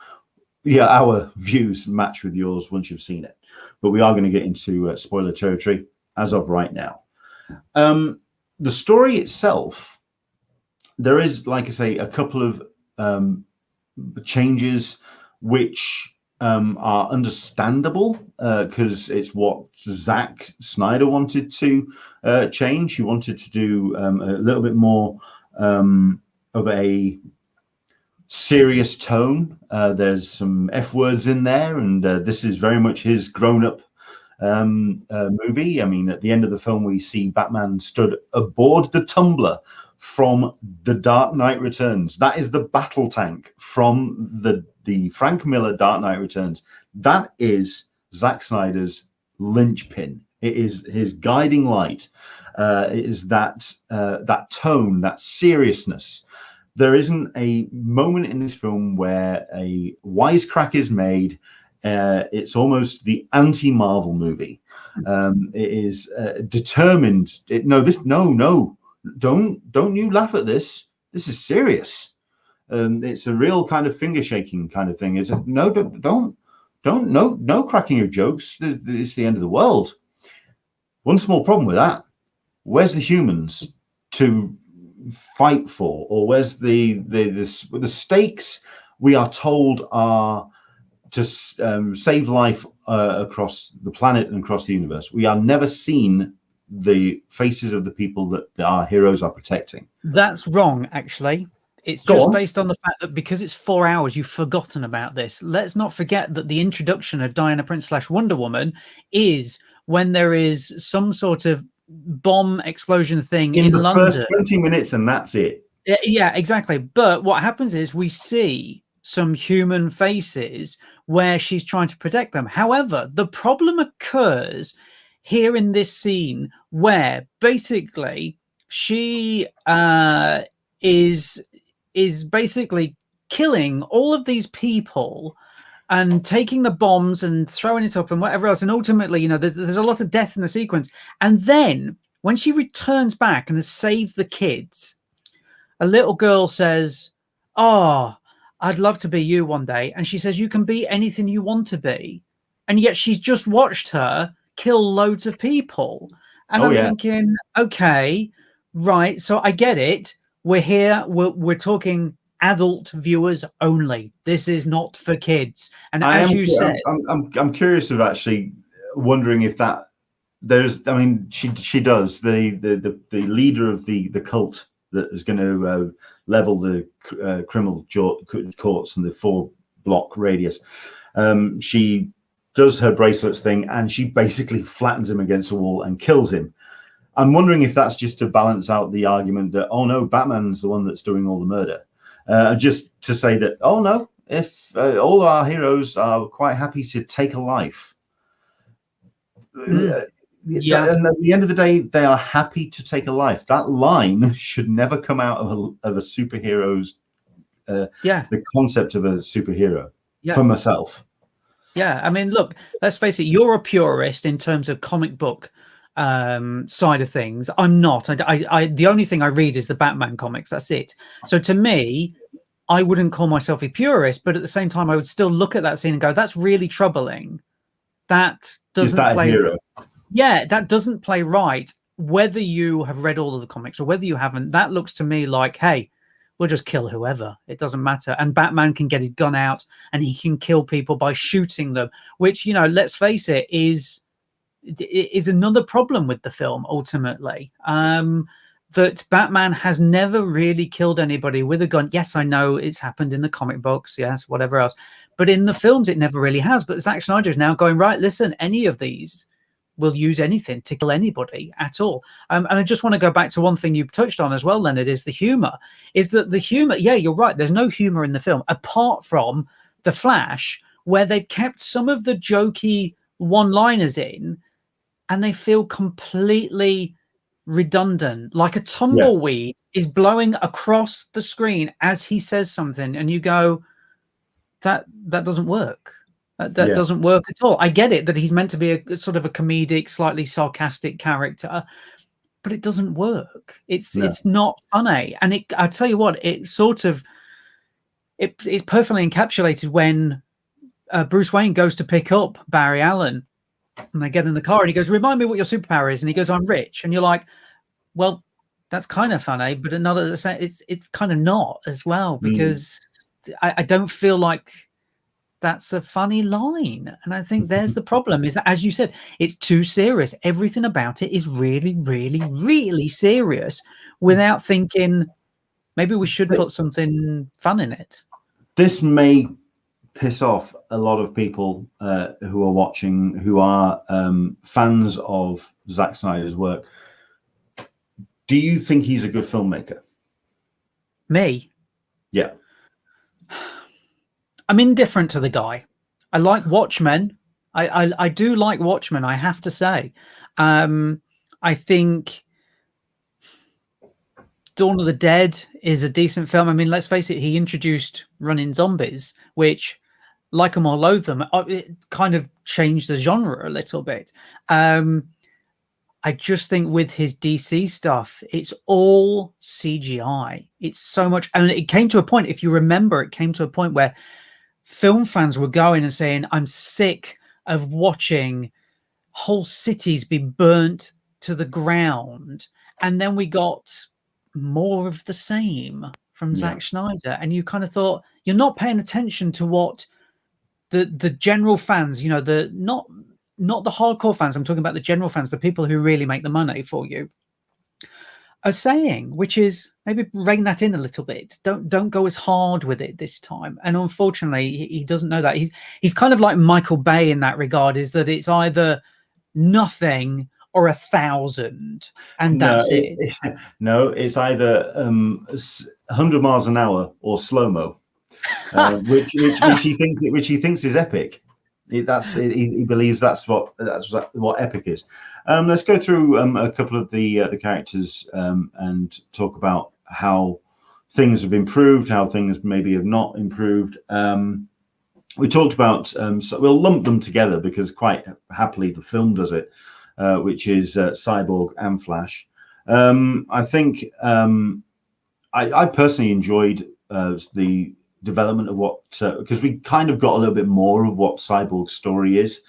our views match with yours once you've seen it. But we are going to get into spoiler territory as of right now. The story itself, there is, like I say, a couple of changes which are understandable, because it's what Zack Snyder wanted to change. He wanted to do a little bit more of a serious tone. There's some F words in there, and this is very much his grown-up movie. I mean, at the end of the film, we see Batman stood aboard the tumbler from The Dark Knight Returns. That is the battle tank from the Frank Miller Dark Knight Returns. That is Zack Snyder's linchpin. It is his guiding light. It is that tone, that seriousness. There isn't a moment in this film where a wisecrack is made. It's almost the anti-Marvel movie. It is determined. Don't you laugh at this. This is serious. It's a real kind of finger shaking kind of thing. It's don't no cracking of jokes. It's the end of the world. One small problem with that: where's the humans to fight for, or where's the stakes? We are told are to save life across the planet and across the universe. We are never seen the faces of the people that our heroes are protecting. That's wrong, actually. It's Go just on. based on the fact that because it's 4 hours, you've forgotten about this. Let's not forget that the introduction of Diana Prince / Wonder Woman is when there is some sort of bomb explosion thing in the London. First 20 minutes, and that's it. Yeah, exactly. But what happens is we see some human faces where she's trying to protect them. However, the problem occurs here in this scene where basically she is basically killing all of these people and taking the bombs and throwing it up and whatever else. And ultimately, you know, there's a lot of death in the sequence. And then when she returns back and has saved the kids, a little girl says, "Oh, I'd love to be you one day." And she says, "You can be anything you want to be." And yet she's just watched her kill loads of people. And I'm thinking, okay, right. So I get it. We're here. We're talking adult viewers only. This is not for kids. And as you said, I'm curious of actually wondering if that there's. I mean, she does the leader of the cult that is going to level the criminal courts in the 4-block radius. She does her bracelets thing, and she basically flattens him against a wall and kills him. I'm wondering if that's just to balance out the argument that, oh no, Batman's the one that's doing all the murder. Just to say that, oh no, if all our heroes are quite happy to take a life. Yeah. And at the end of the day, they are happy to take a life. That line should never come out of a superhero's, the concept of a superhero for myself. Yeah, I mean, look, let's face it, you're a purist in terms of comic book side of things. I'm not. I the only thing I read is the Batman comics. That's it. So to me, I wouldn't call myself a purist, but at the same time, I would still look at that scene and go, that's really troubling. That doesn't play. Yeah, that doesn't play right. Whether you have read all of the comics or whether you haven't, that looks to me like, hey, we'll just kill whoever. It doesn't matter. And Batman can get his gun out and he can kill people by shooting them, which, you know, let's face it, is another problem with the film, ultimately. That Batman has never really killed anybody with a gun. Yes, I know it's happened in the comic books, yes, whatever else. But in the films, it never really has. But Zack Snyder is now going, right, listen, any of these will use anything to kill anybody at all. And I just want to go back to one thing you touched on as well, Leonard, is the humor. Is that the humor? Yeah, you're right. There's no humor in the film, apart from The Flash, where they've kept some of the jokey one-liners in, and they feel completely redundant. Like a tumbleweed is blowing across the screen as he says something, and you go, that doesn't work. That doesn't work at all. I get it that he's meant to be a sort of a comedic, slightly sarcastic character, but it doesn't work. It's not funny. And I tell you what, it sort of it's perfectly encapsulated when Bruce Wayne goes to pick up Barry Allen, and they get in the car, and he goes, "Remind me what your superpower is," and he goes, "I'm rich," and you're like, well, that's kind of funny, but another it's kind of not as well, because I don't feel like that's a funny line. And I think there's the problem, is that, as you said, it's too serious. Everything about it is really, really, really serious, without thinking maybe we should put something fun in it. This may piss off a lot of people who are watching, who are fans of Zack Snyder's work. Do you think he's a good filmmaker? Me? Yeah. I'm indifferent to the guy. I like Watchmen. I do like Watchmen, I have to say. I think Dawn of the Dead is a decent film. I mean, let's face it, he introduced running zombies, which, like them or loathe them, it kind of changed the genre a little bit. I just think with his DC stuff, it's all CGI. It's so much. And it came to a point, if you remember, it came to a point where film fans were going and saying, I'm sick of watching whole cities be burnt to the ground. And then we got more of the same from Zack Snyder. And you kind of thought, you're not paying attention to what the general fans, you know, not the hardcore fans. I'm talking about the general fans, the people who really make the money for you, a saying, which is maybe rein that in a little bit. Don't go as hard with it this time. And unfortunately, he doesn't know that. He's kind of like Michael Bay in that regard, is that it's either nothing or 1,000, and No, that's it. no, it's either 100 miles an hour or slow-mo, which he thinks is epic. He believes that's what epic is. Let's go through a couple of the characters and talk about how things have improved, how things maybe have not improved. We talked about, so we'll lump them together because quite happily the film does it, which is Cyborg and Flash. I think I personally enjoyed the development of what, because we kind of got a little bit more of what Cyborg's story is.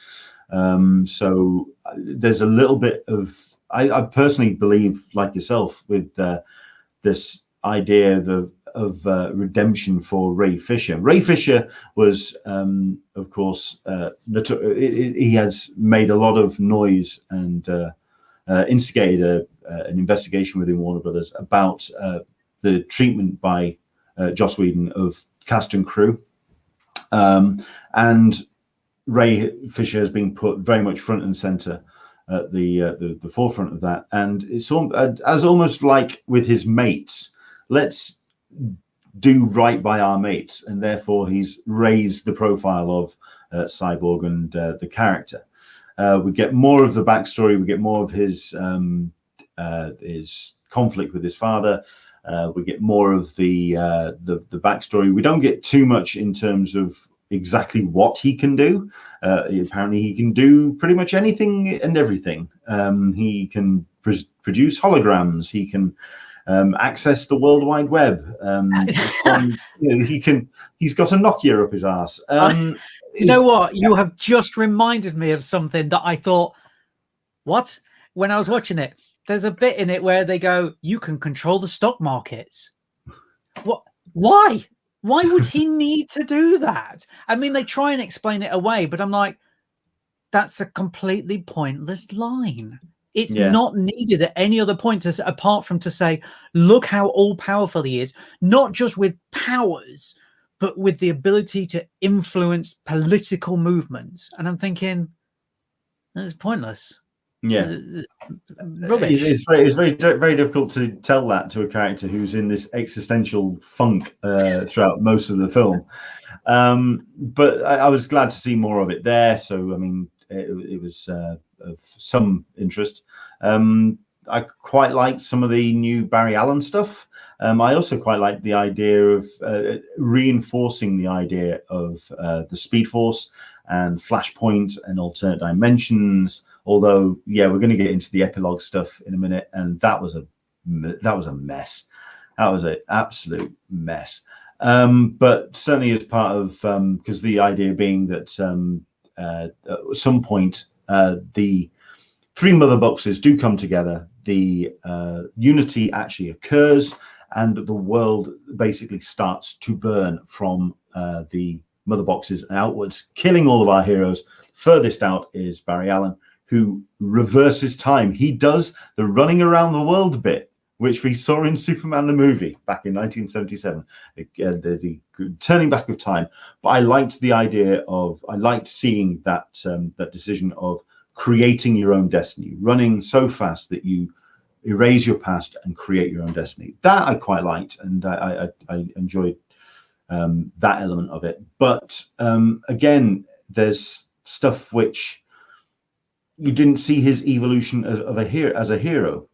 So there's a little bit of, I personally believe, like yourself, with this idea of redemption for Ray Fisher. Ray Fisher was, of course, he has made a lot of noise and instigated an investigation within Warner Brothers about the treatment by Joss Whedon of cast and crew. And Ray Fisher has been put very much front and center at the forefront of that. And it's as almost like with his mates, let's do right by our mates. And therefore he's raised the profile of Cyborg and the character. We get more of the backstory. We get more of his conflict with his father. We get more of the backstory. We don't get too much in terms of exactly what he can do. Apparently, he can do pretty much anything and everything. He can produce holograms. He can access the World Wide Web. He's got a Nokia up his ass. You know what? You have just reminded me of something that I thought, what? When I was watching it, there's a bit in it where they go, you can control the stock markets. What? Why? Why would he need to do that? I mean, they try and explain it away, but I'm like, that's a completely pointless line. It's not needed at any other point apart from to say, look how all-powerful he is, not just with powers, but with the ability to influence political movements. And I'm thinking, that's pointless. Yeah, rubbish. It's very difficult to tell that to a character who's in this existential funk throughout most of the film. But I was glad to see more of it there. So I mean, it was of some interest. I quite liked some of the new Barry Allen stuff. I also quite liked the idea of reinforcing the idea of the Speed Force and Flashpoint and alternate dimensions. Although, yeah, we're going to get into the epilogue stuff in a minute, and that was a mess. That was an absolute mess. But certainly as part of, because the idea being that at some point the three mother boxes do come together, the unity actually occurs, and the world basically starts to burn from the mother boxes outwards, killing all of our heroes. Furthest out is Barry Allen, who reverses time. He does the running around the world bit, which we saw in Superman the movie back in 1977, the turning back of time. But I liked the idea of, I liked seeing that that decision of creating your own destiny, running so fast that you erase your past and create your own destiny. That I quite liked, and I enjoyed that element of it. But again, there's stuff which you didn't see his evolution as a hero.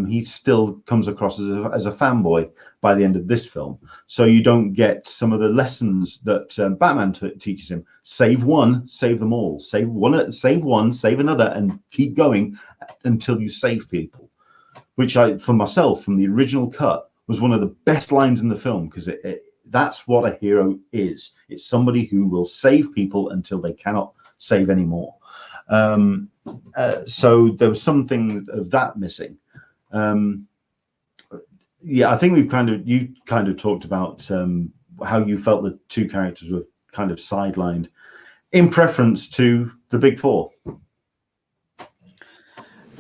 He still comes across as a fanboy by the end of this film. So you don't get some of the lessons that Batman teaches him. Save one, save them all. Save one, save another, and keep going until you save people. Which for myself, from the original cut, was one of the best lines in the film, because that's what a hero is. It's somebody who will save people until they cannot save anymore. So there was something of that missing. Yeah, I think you kind of talked about how you felt the two characters were kind of sidelined in preference to the big four.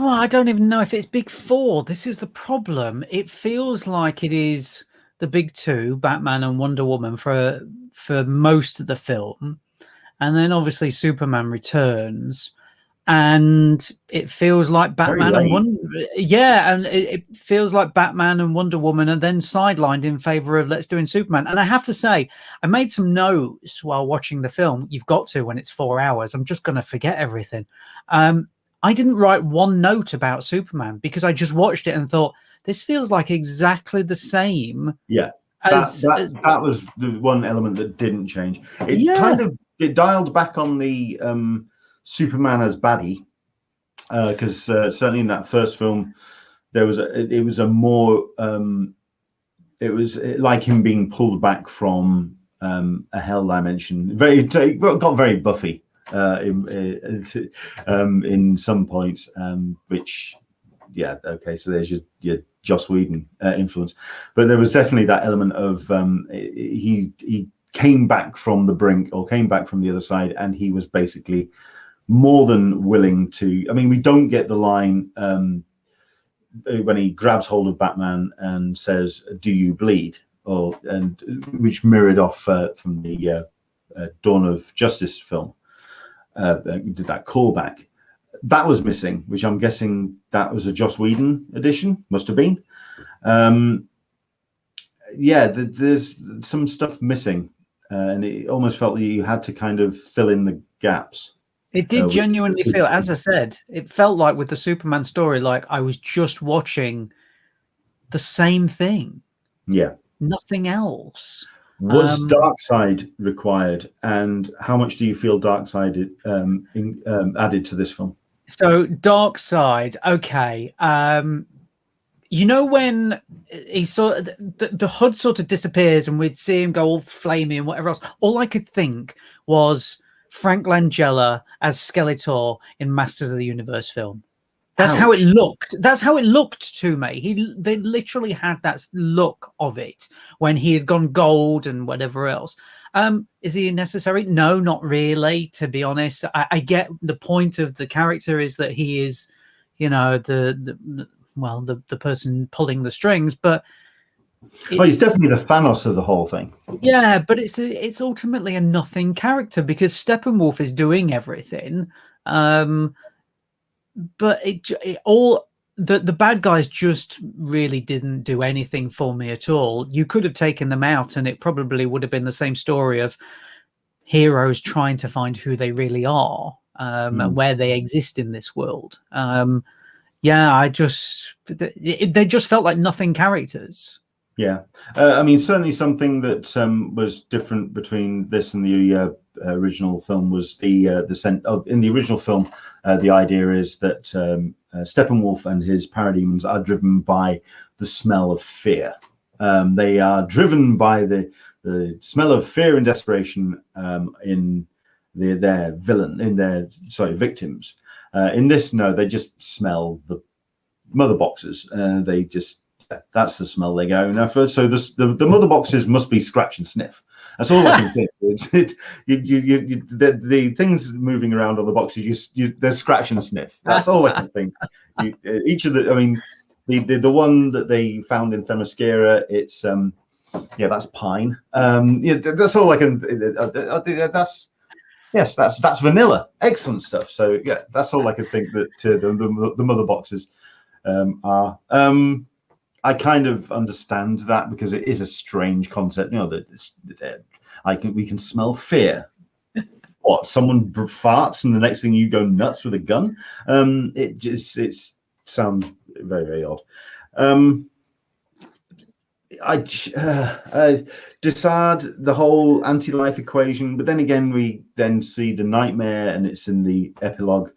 Well, I don't even know if it's big four. This is the problem. It feels like it is the big two, Batman and Wonder Woman, for most of the film, and then obviously Superman Returns, and it feels like Batman and Wonder, yeah, and it feels like Batman and Wonder Woman are then sidelined in favor of let's do Superman. And I have to say, I made some notes while watching the film. You've got to when it's 4 hours. I'm just going to forget everything. I didn't write one note about Superman because I just watched it and thought this feels like exactly the same. Yeah, that was the one element that didn't change. It kind of dialed back on the Superman as baddie, because certainly in that first film there was it was like him being pulled back from a hell dimension. Got very Buffy in some points, which so there's your Joss Whedon influence, but there was definitely that element of he came back from the brink, or came back from the other side, and he was basically more than willing to. I mean, we don't get the line when he grabs hold of Batman and says, "Do you bleed?" which mirrored off from the Dawn of Justice film. Did that callback? That was missing, which I'm guessing that was a Joss Whedon edition. Must have been. There's some stuff missing, and it almost felt that you had to kind of fill in the gaps. It did genuinely feel, as I said, it felt like with the Superman story, like I was just watching the same thing. Yeah. Nothing else. Was Darkseid required, and how much do you feel Darkseid added to this film? So Darkseid, okay. You know, when he saw the HUD sort of disappears and we'd see him go all flaming and whatever else, all I could think was Frank Langella as Skeletor in Masters of the Universe film. That's how it looked. That's how it looked to me. They literally had that look of it when he had gone gold and whatever else. Is he necessary? No, not really, to be honest. I get the point of the character is that he is, you know, the person pulling the strings, but he's definitely the Thanos of the whole thing. Yeah, but it's ultimately a nothing character because Steppenwolf is doing everything. But the bad guys just really didn't do anything for me at all. You could have taken them out and it probably would have been the same story of heroes trying to find who they really are, and where they exist in this world. They just felt like nothing characters. Yeah, I mean, certainly something that was different between this and the original film was the scent of. In the original film, the idea is that Steppenwolf and his parademons are driven by the smell of fear. They are driven by the smell of fear and desperation in their victims. In this, no, they just smell the mother boxes. That's the smell they go now for. So the mother boxes must be scratch and sniff. That's all I can think. The things moving around on the boxes, there's scratch and sniff. That's all I can think. Each of the one that they found in Themyscira, it's that's pine. That's all I can. That's vanilla. Excellent stuff. So yeah, that's all I can think that the mother boxes are. I kind of understand that because it is a strange concept. You know, we can smell fear. What? Someone farts, and the next thing you go nuts with a gun? It sounds very, very odd. I discard the whole anti-life equation, but then again, we then see the nightmare, and it's in the epilogue.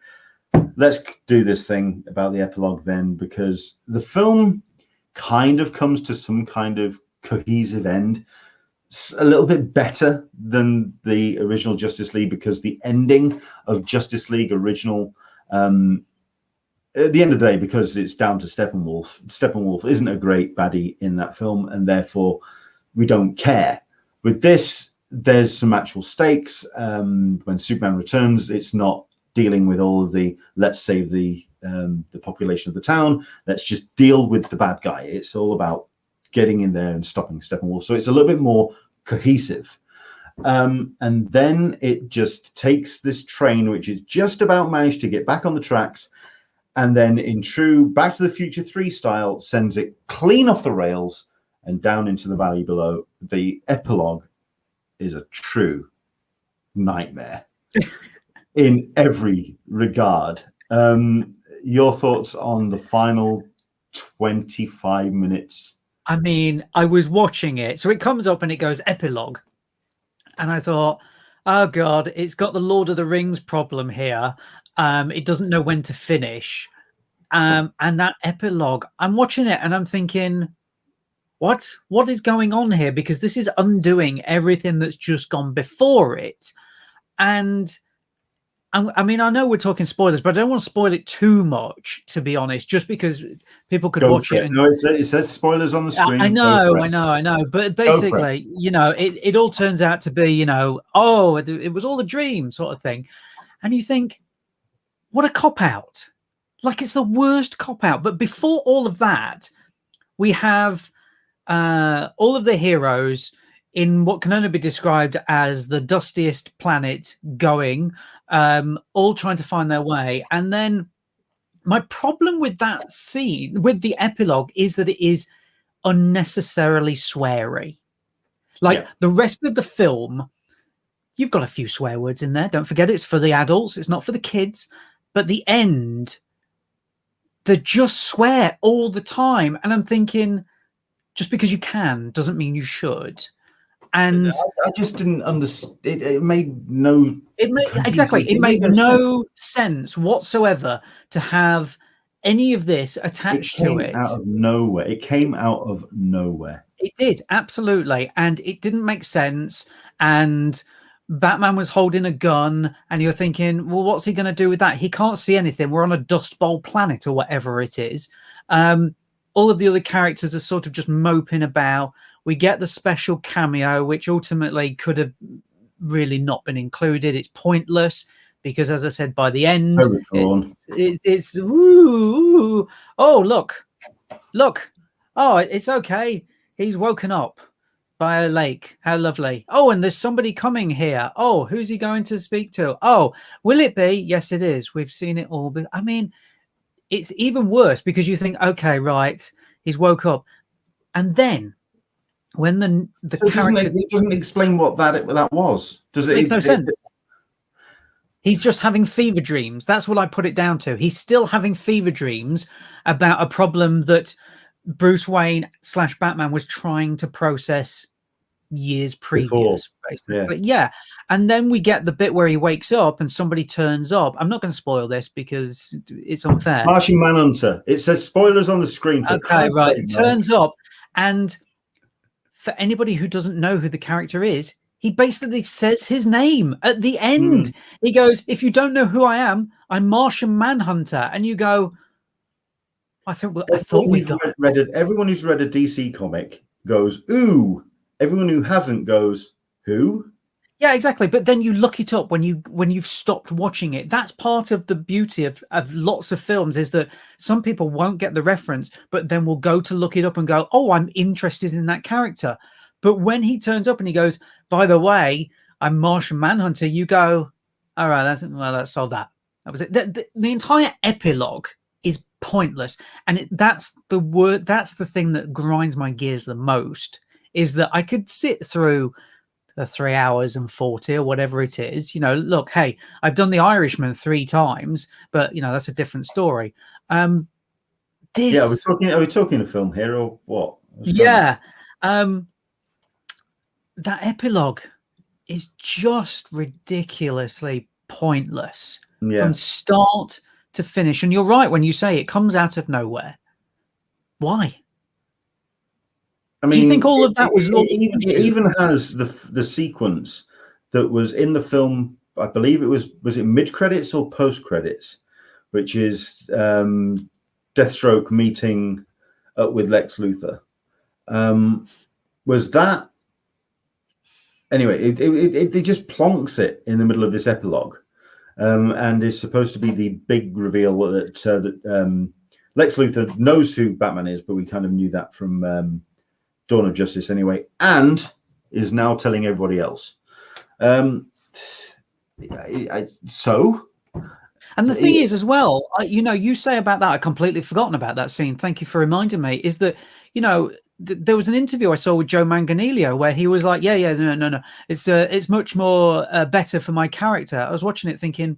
Let's do this thing about the epilogue then, because the film kind of comes to some kind of cohesive end, a little bit better than the original Justice League, because the ending of Justice League original, at the end of the day, because it's down to Steppenwolf isn't a great baddie in that film, and therefore we don't care. With this, there's some actual stakes. When Superman returns, it's not dealing with all of the let's save the the population of the town. Let's just deal with the bad guy. It's all about getting in there and stopping Steppenwolf. So it's a little bit more cohesive. And then it just takes this train, which is just about managed to get back on the tracks, and then in true Back to the Future 3 style, sends it clean off the rails and down into the valley below. The epilogue is a true nightmare in every regard. Your thoughts on the final 25 minutes? I mean, I was watching it. So it comes up and it goes epilogue. And I thought, oh God, it's got the Lord of the Rings problem here. It doesn't know when to finish. And that epilogue, I'm watching it and I'm thinking, what is going on here? Because this is undoing everything that's just gone before it. And I mean, I know we're talking spoilers, but I don't want to spoil it too much, to be honest, just because people could watch it. No, it says spoilers on the screen. I know. But basically, you know, it all turns out to be, you know, oh, it was all a dream sort of thing. And you think, what a cop-out. Like, it's the worst cop-out. But before all of that, we have all of the heroes in what can only be described as the dustiest planet going, all trying to find their way. And then my problem with that scene, with the epilogue, is that it is unnecessarily sweary. Like the rest of the film, you've got a few swear words in there. Don't forget, it's for the adults. It's not for the kids. But the end, they just swear all the time. And I'm thinking, just because you can doesn't mean you should. And I just didn't understand. It made no. It made no sense whatsoever to have any of this attached to it. Out of nowhere. It came out of nowhere. It did, absolutely, and it didn't make sense. And Batman was holding a gun, and you're thinking, well, what's he going to do with that? He can't see anything. We're on a Dust Bowl planet or whatever it is. All of the other characters are sort of just moping about. We get the special cameo, which ultimately could have really not been included. It's pointless because, as I said, by the end, it's ooh, oh, look. Oh, it's okay. He's woken up by a lake. How lovely. Oh, and there's somebody coming here. Oh, who's he going to speak to? Oh, will it be? Yes, it is. We've seen it all. But I mean, it's even worse because you think, okay, right, he's woke up. And then when the so character... It doesn't explain what that was. Does it? Makes no sense. He's just having fever dreams. That's what I put it down to. He's still having fever dreams about a problem that Bruce Wayne / Batman was trying to process years previous, basically. Yeah. And then we get the bit where he wakes up and somebody turns up. I'm not going to spoil this because it's unfair. Martian Manhunter. It says spoilers on the screen. Okay, right. It turns up, and for anybody who doesn't know who the character is, he basically says his name at the end. He goes, if you don't know who I am, I'm Martian Manhunter. And you go, I thought we got it. Everyone who's read a DC comic goes, ooh. Everyone who hasn't goes, who? Yeah, exactly. But then you look it up when you've stopped watching it. That's part of the beauty of lots of films, is that some people won't get the reference, but then will go to look it up and go, oh, I'm interested in that character. But when he turns up and he goes, by the way, I'm Martian Manhunter, you go, all right, that's solved that. That was it. The entire epilogue is pointless. And that's the thing that grinds my gears the most, is that I could sit through the 3 hours and 40 or whatever it is. You know, look, hey, I've done The Irishman 3 times, but, you know, that's a different story. Are we talking a film here or what? Yeah. That epilogue is just ridiculously pointless from start to finish. And you're right when you say it comes out of nowhere. Why? I mean, do you think all of that was... It even has the sequence that was in the film, I believe it was it mid-credits or post-credits, which is Deathstroke meeting up with Lex Luthor. Was that... Anyway, it just plonks it in the middle of this epilogue. and is supposed to be the big reveal that Lex Luthor knows who Batman is, but we kind of knew that from Dawn of Justice anyway, and is now telling everybody else. So. And the thing is, as well, you know, you say about that, I've completely forgotten about that scene. Thank you for reminding me. Is that, you know, there was an interview I saw with Joe Manganiello where he was like, no. It's much more better for my character. I was watching it thinking,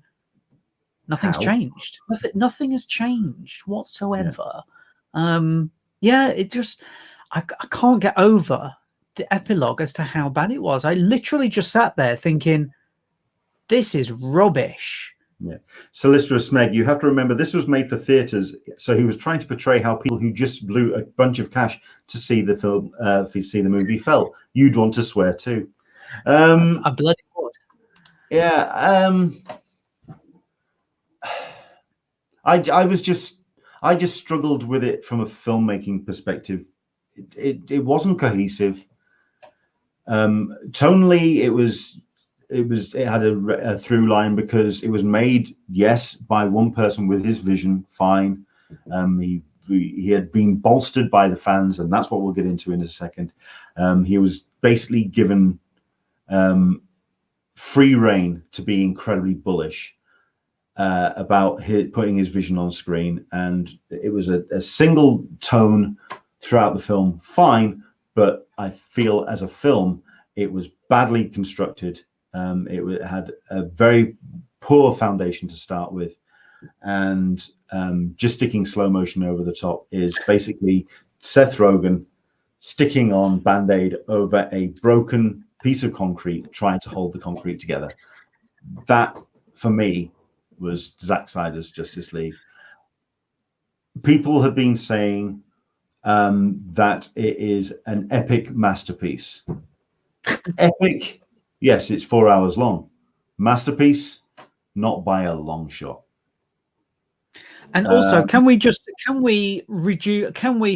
nothing's changed. Nothing has changed whatsoever. Yeah, it just, I can't get over the epilogue as to how bad it was. I literally just sat there thinking, this is rubbish. Yeah. Solicitor Smeg, you have to remember this was made for theaters, so he was trying to portray how people who just blew a bunch of cash to see the film, see the movie, felt. You'd want to swear too. I bloody would. Yeah. I just struggled with it from a filmmaking perspective. It wasn't cohesive. Tonally, it had a through line because it was made, yes, by one person with his vision, fine. He had been bolstered by the fans, and that's what we'll get into in a second. He was basically given free reign to be incredibly bullish about putting his vision on screen, and it was a single tone throughout the film, fine, but I feel as a film it was badly constructed. It had a very poor foundation to start with, and just sticking slow motion over the top is basically Seth Rogen sticking on Band-Aid over a broken piece of concrete, trying to hold the concrete together. That, for me, was Zack Snyder's Justice League. People have been saying that it is an epic masterpiece. Epic. Yes, it's 4 hours long. Masterpiece, not by a long shot. And also, can we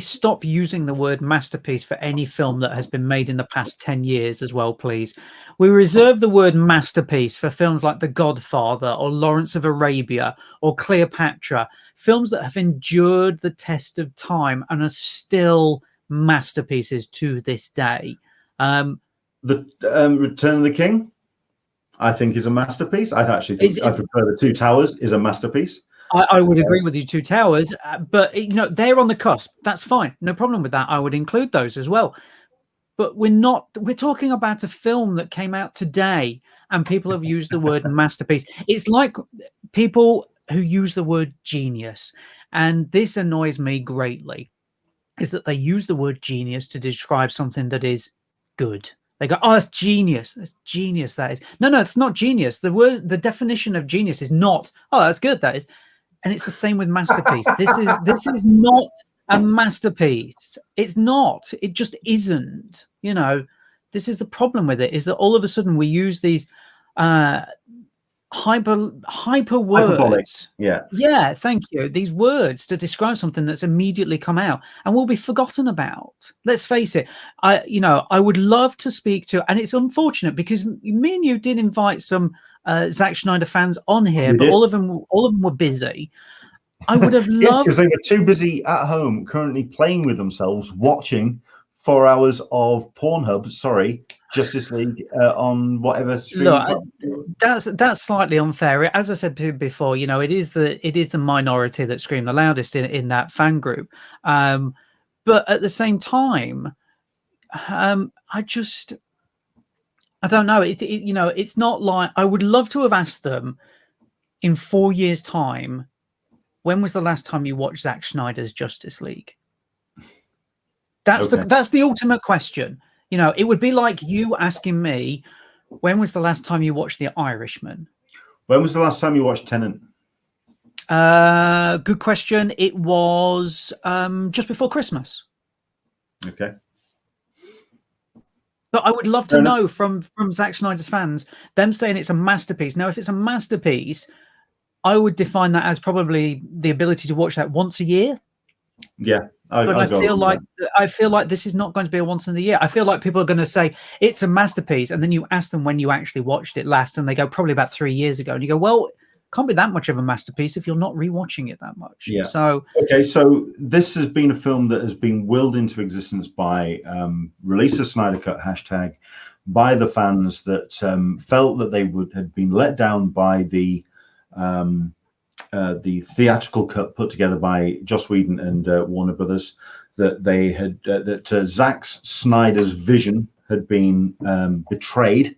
stop using the word masterpiece for any film that has been made in the past 10 years as well, please? We reserve the word masterpiece for films like The Godfather or Lawrence of Arabia or Cleopatra, films that have endured the test of time and are still masterpieces to this day. The Return of the King, I think, is a masterpiece. I prefer The Two Towers is a masterpiece. I would agree with you, Two Towers, but you know, they're on the cusp. That's fine, no problem with that. I would include those as well. But we're talking about a film that came out today, and people have used the word masterpiece. It's like people who use the word genius, and this annoys me greatly, is that they use the word genius to describe something that is good. They go, oh, that's genius. That's genius, that is. No, it's not genius. The definition of genius is not, oh, that's good, that is. And it's the same with masterpiece. This is not a masterpiece. It's not. It just isn't. You know, this is the problem with it, is that all of a sudden we use these hyper words. Yeah, thank you. These words to describe something that's immediately come out and will be forgotten about. Let's face it. I would love to speak to, and it's unfortunate because me and you did invite some Zack Snyder fans on here, but all of them were busy. I would have loved, because they were too busy at home currently playing with themselves, watching 4 hours of Pornhub, Justice League on whatever stream. Look, that's slightly unfair. As I said before, you know, it is the minority that scream the loudest in that fan group. But at the same time, I don't know. It's not like, I would love to have asked them in 4 years' time, when was the last time you watched Zack Snyder's Justice League? That's the ultimate question. You know, it would be like you asking me, when was the last time you watched The Irishman? When was the last time you watched Tenet? Good question. It was just before Christmas. Okay. But I would love to know from Zack Snyder's fans, them saying it's a masterpiece. Now, if it's a masterpiece, I would define that as probably the ability to watch that once a year. Yeah. I feel like this is not going to be a once in the year. I feel like people are going to say it's a masterpiece, and then you ask them when you actually watched it last, and they go probably about 3 years ago, and you go, well, can't be that much of a masterpiece if you're not rewatching it that much. Yeah. So okay, so this has been a film that has been willed into existence by release a Snyder Cut hashtag by the fans that felt that they had been let down by the theatrical cut put together by Joss Whedon and Warner Brothers. That they had that Zack Snyder's vision had been betrayed.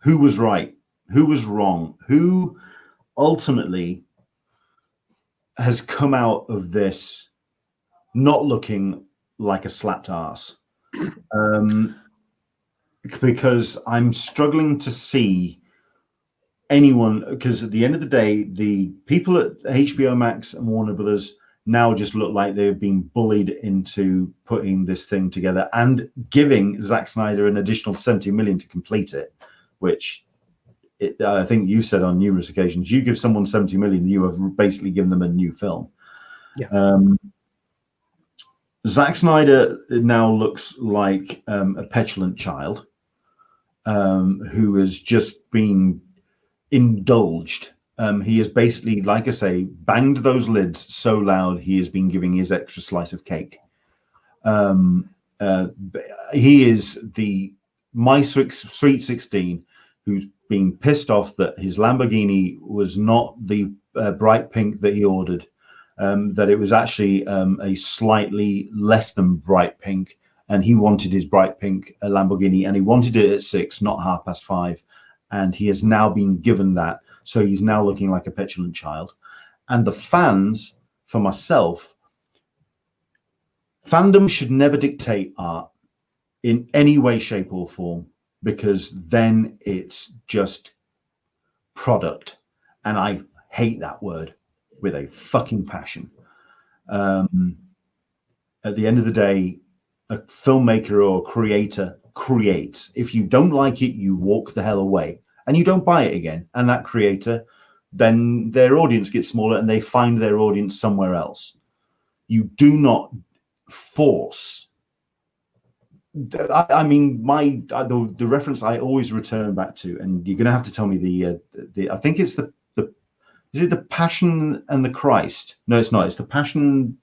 Who was right? Who was wrong? Who ultimately has come out of this not looking like a slapped ass? Because I'm struggling to see anyone, because at the end of the day, the people at HBO Max and Warner Brothers now just look like they've been bullied into putting this thing together and giving Zack Snyder an additional 70 million to complete it, which I think you said on numerous occasions, you give someone 70 million, you have basically given them a new film. Yeah. Zack Snyder now looks like a petulant child who has just been indulged. He has basically, like I say, banged those lids so loud he has been giving his extra slice of cake. He is the my sweet 16 who's been pissed off that his Lamborghini was not the bright pink that he ordered, that it was actually a slightly less than bright pink, and he wanted his bright pink Lamborghini, and he wanted it at 6, not 5:30, and he has now been given that, so he's now looking like a petulant child. And the fans, for myself, fandom should never dictate art in any way, shape, or form, because then it's just product, and I hate that word with a fucking passion. At the end of the day, a filmmaker or a creator creates. If you don't like it, you walk the hell away and you don't buy it again. And that creator, then their audience gets smaller and they find their audience somewhere else. You do not force. I mean, the reference I always return back to, and you're going to have to tell me the I think it's the is it the Passion and the Christ? No, it's not. It's the Passion,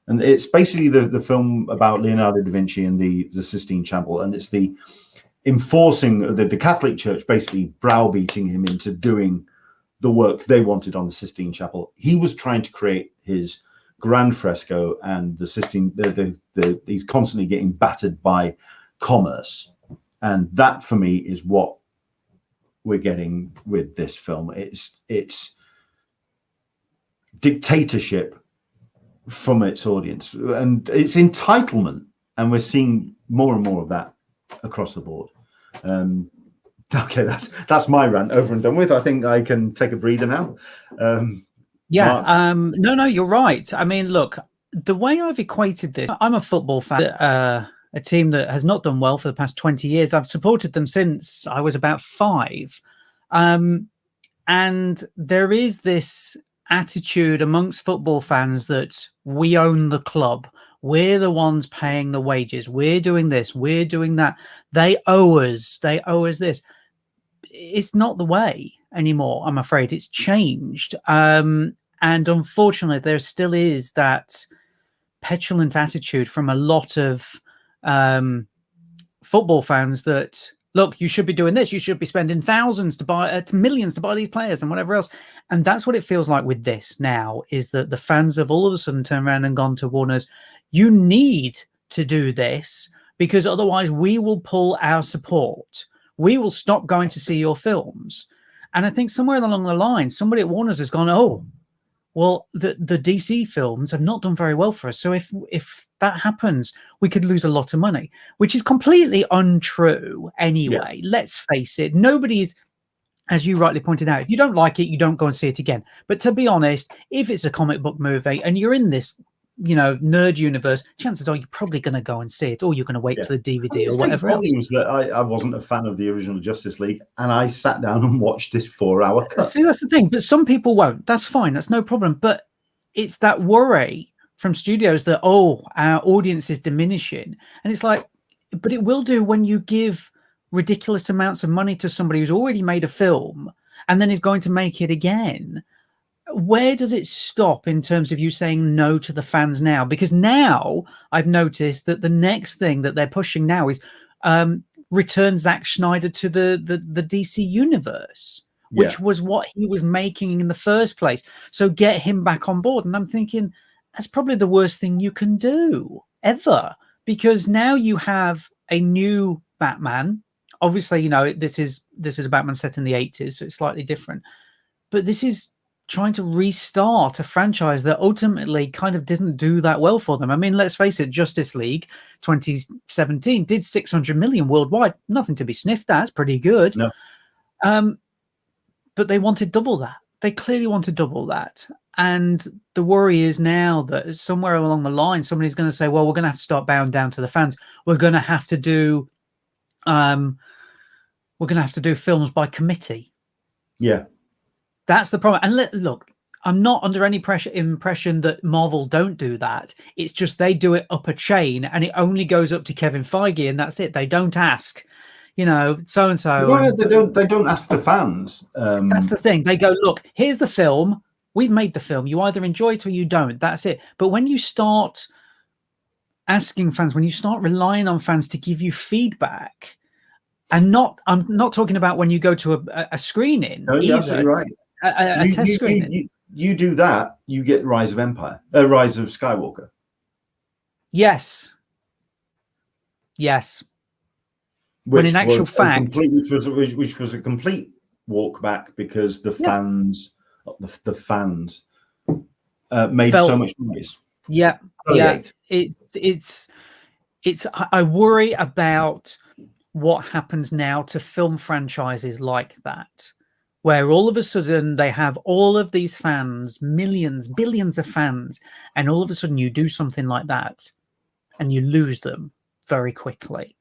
and it's basically the film about Leonardo da Vinci and the Sistine Chapel, and it's the enforcing the Catholic Church basically browbeating him into doing the work they wanted on the Sistine Chapel. He was trying to create his grand fresco, and the Sistine, he's constantly getting battered by commerce, and that for me is what we're getting with this film. It's dictatorship from its audience, and it's entitlement, and we're seeing more and more of that across the board. Okay, that's my rant over and done with. I think I can take a breather now. Yeah, no, you're right. I mean, look, the way I've equated this, I'm a football fan, a team that has not done well for the past 20 years. I've supported them since I was about 5. And there is this attitude amongst football fans that we own the club. We're the ones paying the wages. We're doing this. We're doing that. They owe us. They owe us this. It's not the way anymore, I'm afraid. It's changed. And unfortunately, there still is that petulant attitude from a lot of football fans that, look, you should be doing this. You should be spending thousands to buy millions to buy these players and whatever else. And that's what it feels like with this now, is that the fans have all of a sudden turned around and gone to Warner's. You need to do this because otherwise we will pull our support. We will stop going to see your films. And I think somewhere along the line, somebody at Warner's has gone, oh, well, the DC films have not done very well for us. So if that happens, we could lose a lot of money, which is completely untrue anyway. Yeah. Let's face it. Nobody is, as you rightly pointed out, if you don't like it, you don't go and see it again. But to be honest, if it's a comic book movie and you're in this, nerd universe, chances are you're probably going to go and see it, or you're going to wait for the DVD or whatever else. Was that I wasn't a fan of the original Justice League, and I sat down and watched this 4-hour cut. See, that's the thing. But some people won't. That's fine. That's no problem. But it's that worry from studios that, oh, our audience is diminishing. And it's like, but it will do when you give ridiculous amounts of money to somebody who's already made a film and then is going to make it again, where does it stop in terms of you saying no to the fans now? Because now I've noticed that the next thing that they're pushing now is return Zack Snyder to the DC universe, which was what he was making in the first place. So get him back on board. And I'm thinking that's probably the worst thing you can do ever, because now you have a new Batman. Obviously, you know, this is a Batman set in the 80s, so it's slightly different. But this is trying to restart a franchise that ultimately kind of didn't do that well for them. I mean, let's face it, Justice League 2017 did 600 million worldwide. Nothing to be sniffed at. It's pretty good. No. But they wanted double that. They clearly wanted double that. And the worry is now that somewhere along the line, somebody's going to say, well, we're going to have to start bowing down to the fans. We're going to have to do films by committee. Yeah. That's the problem. And look, I'm not under any impression that Marvel don't do that. It's just they do it up a chain, and it only goes up to Kevin Feige, and that's it. They don't ask, you know, so and so. Well, they don't ask the fans. That's the thing. They go, look, here's the film. We've made the film. You either enjoy it or you don't. That's it. But when you start asking fans, when you start relying on fans to give you feedback, and I'm not talking about when you go to a screening. No, you're absolutely right. A test screening. You do that, you get Rise of Skywalker. Yes. When in actual fact, which was a complete walk back because the fans made so much noise. Yeah. It's. I worry about what happens now to film franchises like that, where all of a sudden they have all of these fans, millions, billions of fans, and all of a sudden you do something like that and you lose them very quickly.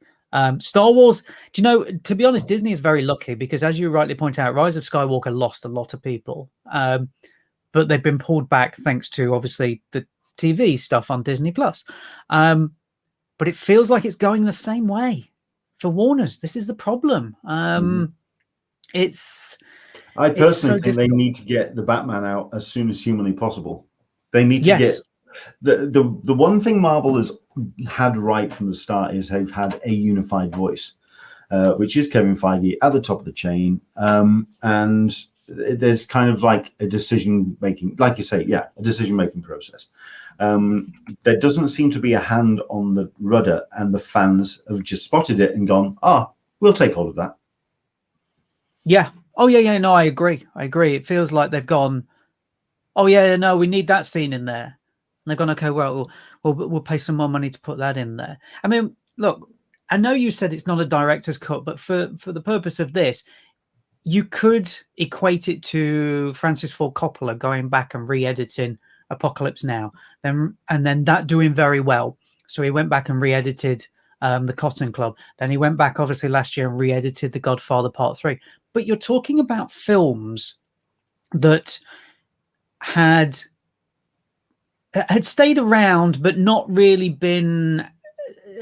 Star Wars, do you know, to be honest, Disney is very lucky because, as you rightly point out, Rise of Skywalker lost a lot of people, but they've been pulled back thanks to, obviously, the TV stuff on Disney+. But it feels like it's going the same way for Warner's. This is the problem. I personally think they need to get the Batman out as soon as humanly possible. They need to get the one thing Marvel has had right from the start is they've had a unified voice, which is Kevin Feige at the top of the chain, and there's kind of like a decision making, like you say, a decision making process. There doesn't seem to be a hand on the rudder, and the fans have just spotted it and gone, we'll take hold of that. Yeah. Oh, yeah. No, I agree. It feels like they've gone, no, we need that scene in there. And they've gone, okay, well, we'll pay some more money to put that in there. I mean, look, I know you said it's not a director's cut, but for the purpose of this, you could equate it to Francis Ford Coppola going back and re-editing Apocalypse Now, and then that doing very well. So he went back and re-edited The Cotton Club. Then he went back, obviously, last year and re-edited The Godfather Part 3. But you're talking about films that had stayed around, but not really been,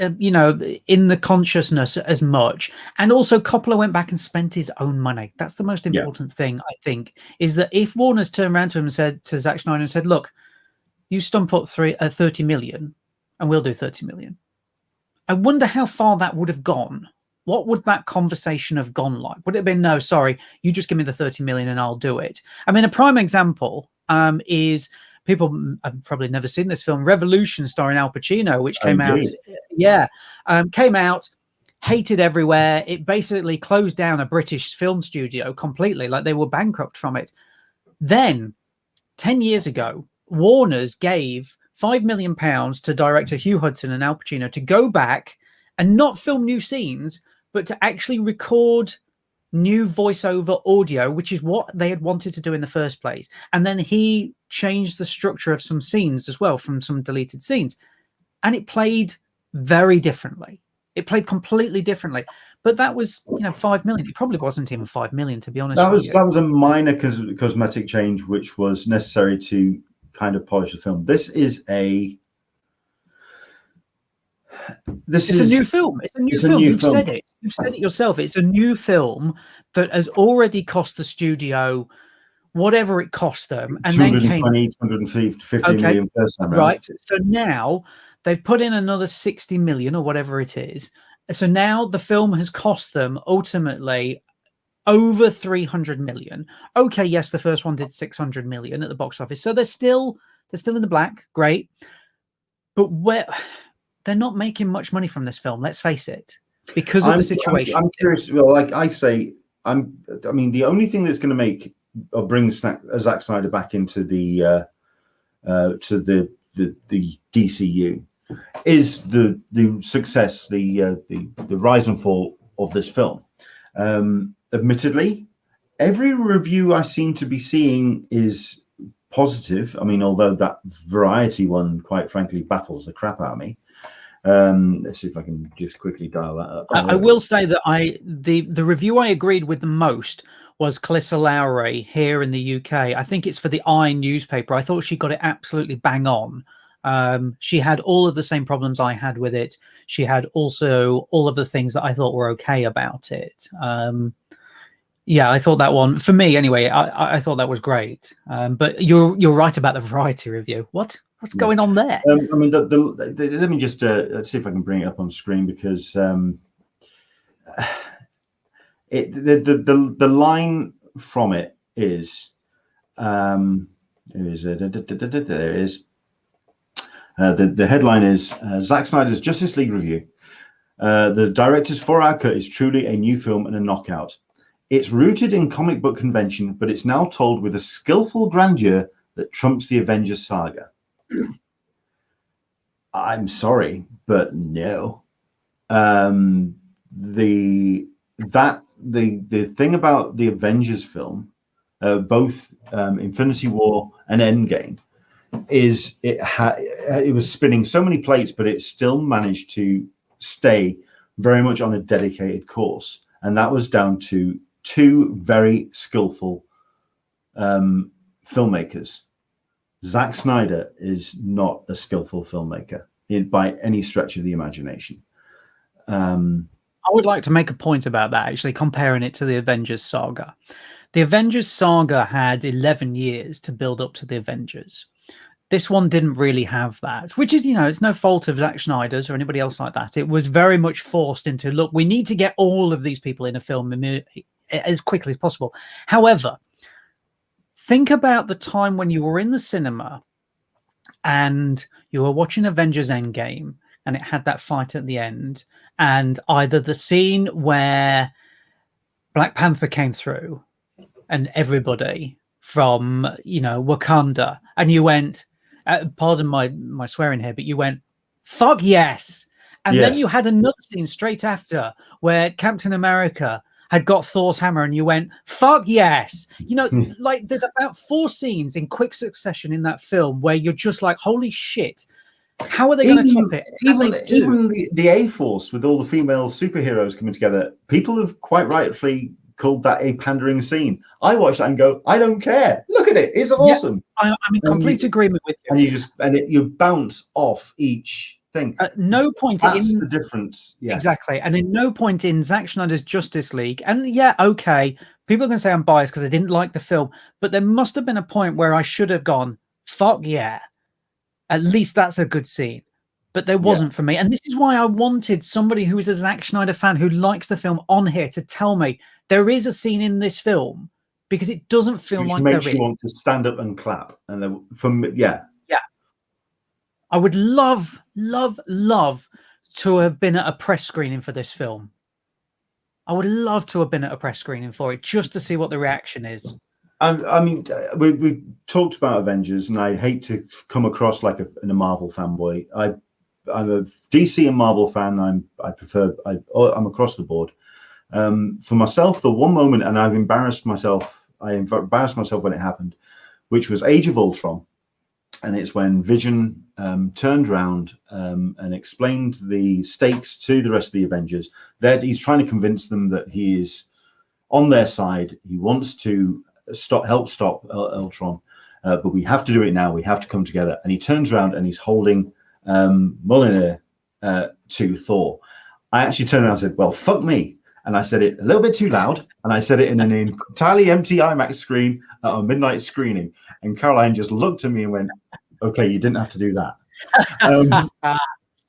in the consciousness as much. And also Coppola went back and spent his own money. That's the most important thing, I think, is that if Warner's turned around to him and said to Zack Snyder and said, look, you stump up 30 million and we'll do 30 million. I wonder how far that would have gone. What would that conversation have gone like? Would it have been, no, sorry, you just give me the 30 million and I'll do it? I mean, a prime example is, people have probably never seen this film, Revolution, starring Al Pacino, which came out. Came out, hated everywhere. It basically closed down a British film studio completely. Like, they were bankrupt from it. Then 10 years ago, Warner's gave £5 million to director Hugh Hudson and Al Pacino to go back and not film new scenes, but to actually record new voiceover audio, which is what they had wanted to do in the first place. And then he changed the structure of some scenes as well, from some deleted scenes. And it played very differently. It played completely differently. But that was, 5 million. It probably wasn't even 5 million, to be honest. That was a minor cosmetic change, which was necessary to kind of polish the film. This is This it's is a new film. It's a new it's film. a new You've film. said it. You've said it yourself. It's a new film that has already cost the studio whatever it cost them, and then came 250 okay, million first time round. right. So now they've put in another 60 million or whatever it is. So now the film has cost them ultimately over 300 million. Okay, yes, the first one did 600 million at the box office, so they're still in the black. Great, but they're not making much money from this film. Let's face it, because of the situation. I'm curious. Well, like I say, I mean, the only thing that's going to make or bring Zack Snyder back into the DCU is the success, the rise and fall of this film. Admittedly, every review I seem to be seeing is positive. I mean, although that Variety one, quite frankly, baffles the crap out of me. Let's see if I can just quickly dial that up. I will say that the review I agreed with the most was Calissa Lowry here in the UK. I think it's for the I newspaper. I thought she got it absolutely bang on. She had all of the same problems I had with it. She had also all of the things that I thought were okay about it. Yeah, I thought that one, for me anyway, I thought that was great. But you're right about the Variety review. What's going on there? I mean, let me just let's see if I can bring it up on screen, because the line from it is there it is. The headline is Zack Snyder's Justice League review. The director's 4-hour cut is truly a new film and a knockout. It's rooted in comic book convention, but it's now told with a skillful grandeur that trumps the Avengers saga. I'm sorry, but no. The thing about the Avengers film, both Infinity War and Endgame, is it was spinning so many plates, but it still managed to stay very much on a dedicated course, and that was down to two very skillful filmmakers. Zack Snyder is not a skillful filmmaker by any stretch of the imagination. I would like to make a point about that, actually, comparing it to the Avengers saga. The Avengers saga had 11 years to build up to the Avengers. This one didn't really have that, which is, it's no fault of Zack Snyder's or anybody else like that. It was very much forced into, look, we need to get all of these people in a film as quickly as possible. However, think about the time when you were in the cinema and you were watching Avengers Endgame and it had that fight at the end, and either the scene where Black Panther came through and everybody from, Wakanda, and you went, pardon my swearing here, but you went, fuck yes. And yes. Then you had another scene straight after where Captain America had got Thor's hammer and you went, fuck yes. Like there's about 4 scenes in quick succession in that film where you're just like, holy shit, how are they going to top it? Even the A-Force with all the female superheroes coming together, people have quite rightfully called that a pandering scene. I watched that and go, I don't care. Look at it. It's awesome. Yeah, I'm in complete agreement with you. And you bounce off each thing. At no point that's the difference. Yeah. Exactly. And in no point in Zack Snyder's Justice League, and yeah, okay, people are going to say I'm biased because I didn't like the film, but there must have been a point where I should have gone, fuck yeah, at least that's a good scene. But there wasn't for me. And this is why I wanted somebody who is a Zack Snyder fan who likes the film on here to tell me there is a scene in this film, because it doesn't feel like there is. Makes you want to stand up and clap. And then Yeah. I would love, love, love to have been at a press screening for this film. I would love to have been at a press screening for it just to see what the reaction is. I mean, we talked about Avengers, and I hate to come across like a Marvel fanboy. I'm a DC and Marvel fan. I'm across the board. For myself, the one moment, and I embarrassed myself when it happened, which was Age of Ultron. And it's when Vision turned around and explained the stakes to the rest of the Avengers. That he's trying to convince them that he is on their side. He wants to help stop Ultron, but we have to do it now. We have to come together. And he turns around and he's holding Mjolnir to Thor. I actually turned around and said, well, fuck me. And I said it a little bit too loud. And I said it in an entirely empty IMAX screen at a midnight screening. And Caroline just looked at me and went, okay, you didn't have to do that.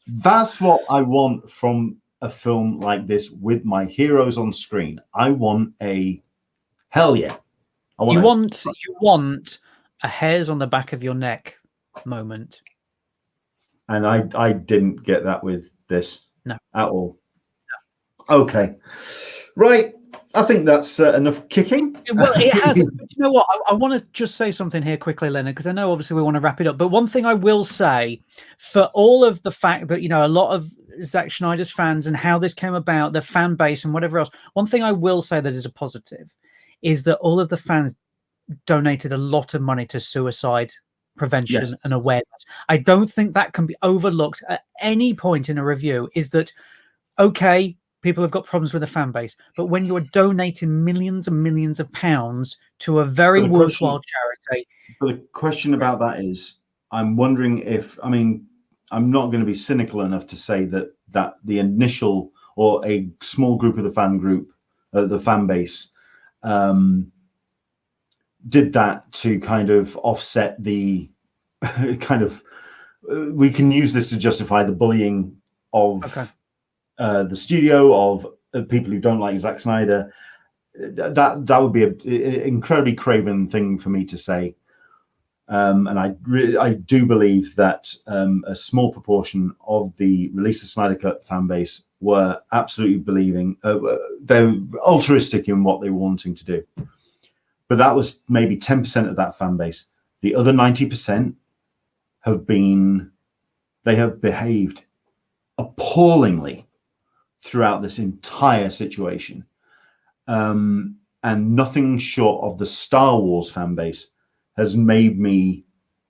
That's what I want from a film like this with my heroes on screen. I want a hell yeah. You want a hairs on the back of your neck moment. And I didn't get that with this at all. No. Okay. Right. I think that's enough kicking. Well, it has. You know what? I want to just say something here quickly, Leonard, because I know obviously we want to wrap it up. But one thing I will say, for all of the fact that, you know, a lot of Zack Snyder's fans and how this came about, the fan base and whatever else, one thing I will say that is a positive is that all of the fans donated a lot of money to suicide prevention and awareness. I don't think that can be overlooked at any point in a review. Is that okay? People have got problems with the fan base, but when you're donating millions and millions of pounds to a very worthwhile charity. But the question about that is, I'm wondering if, I mean, I'm not going to be cynical enough to say that the initial or a small group of the fan base, did that to kind of offset the kind of, we can use this to justify the bullying of the studio, of people who don't like Zack Snyder. That would be an incredibly craven thing for me to say. And I do believe that a small proportion of the Release the Snyder Cut fan base were absolutely believing, they're altruistic in what they were wanting to do. But that was maybe 10% of that fan base. The other 90% they have behaved appallingly throughout this entire situation. And nothing short of the Star Wars fan base has made me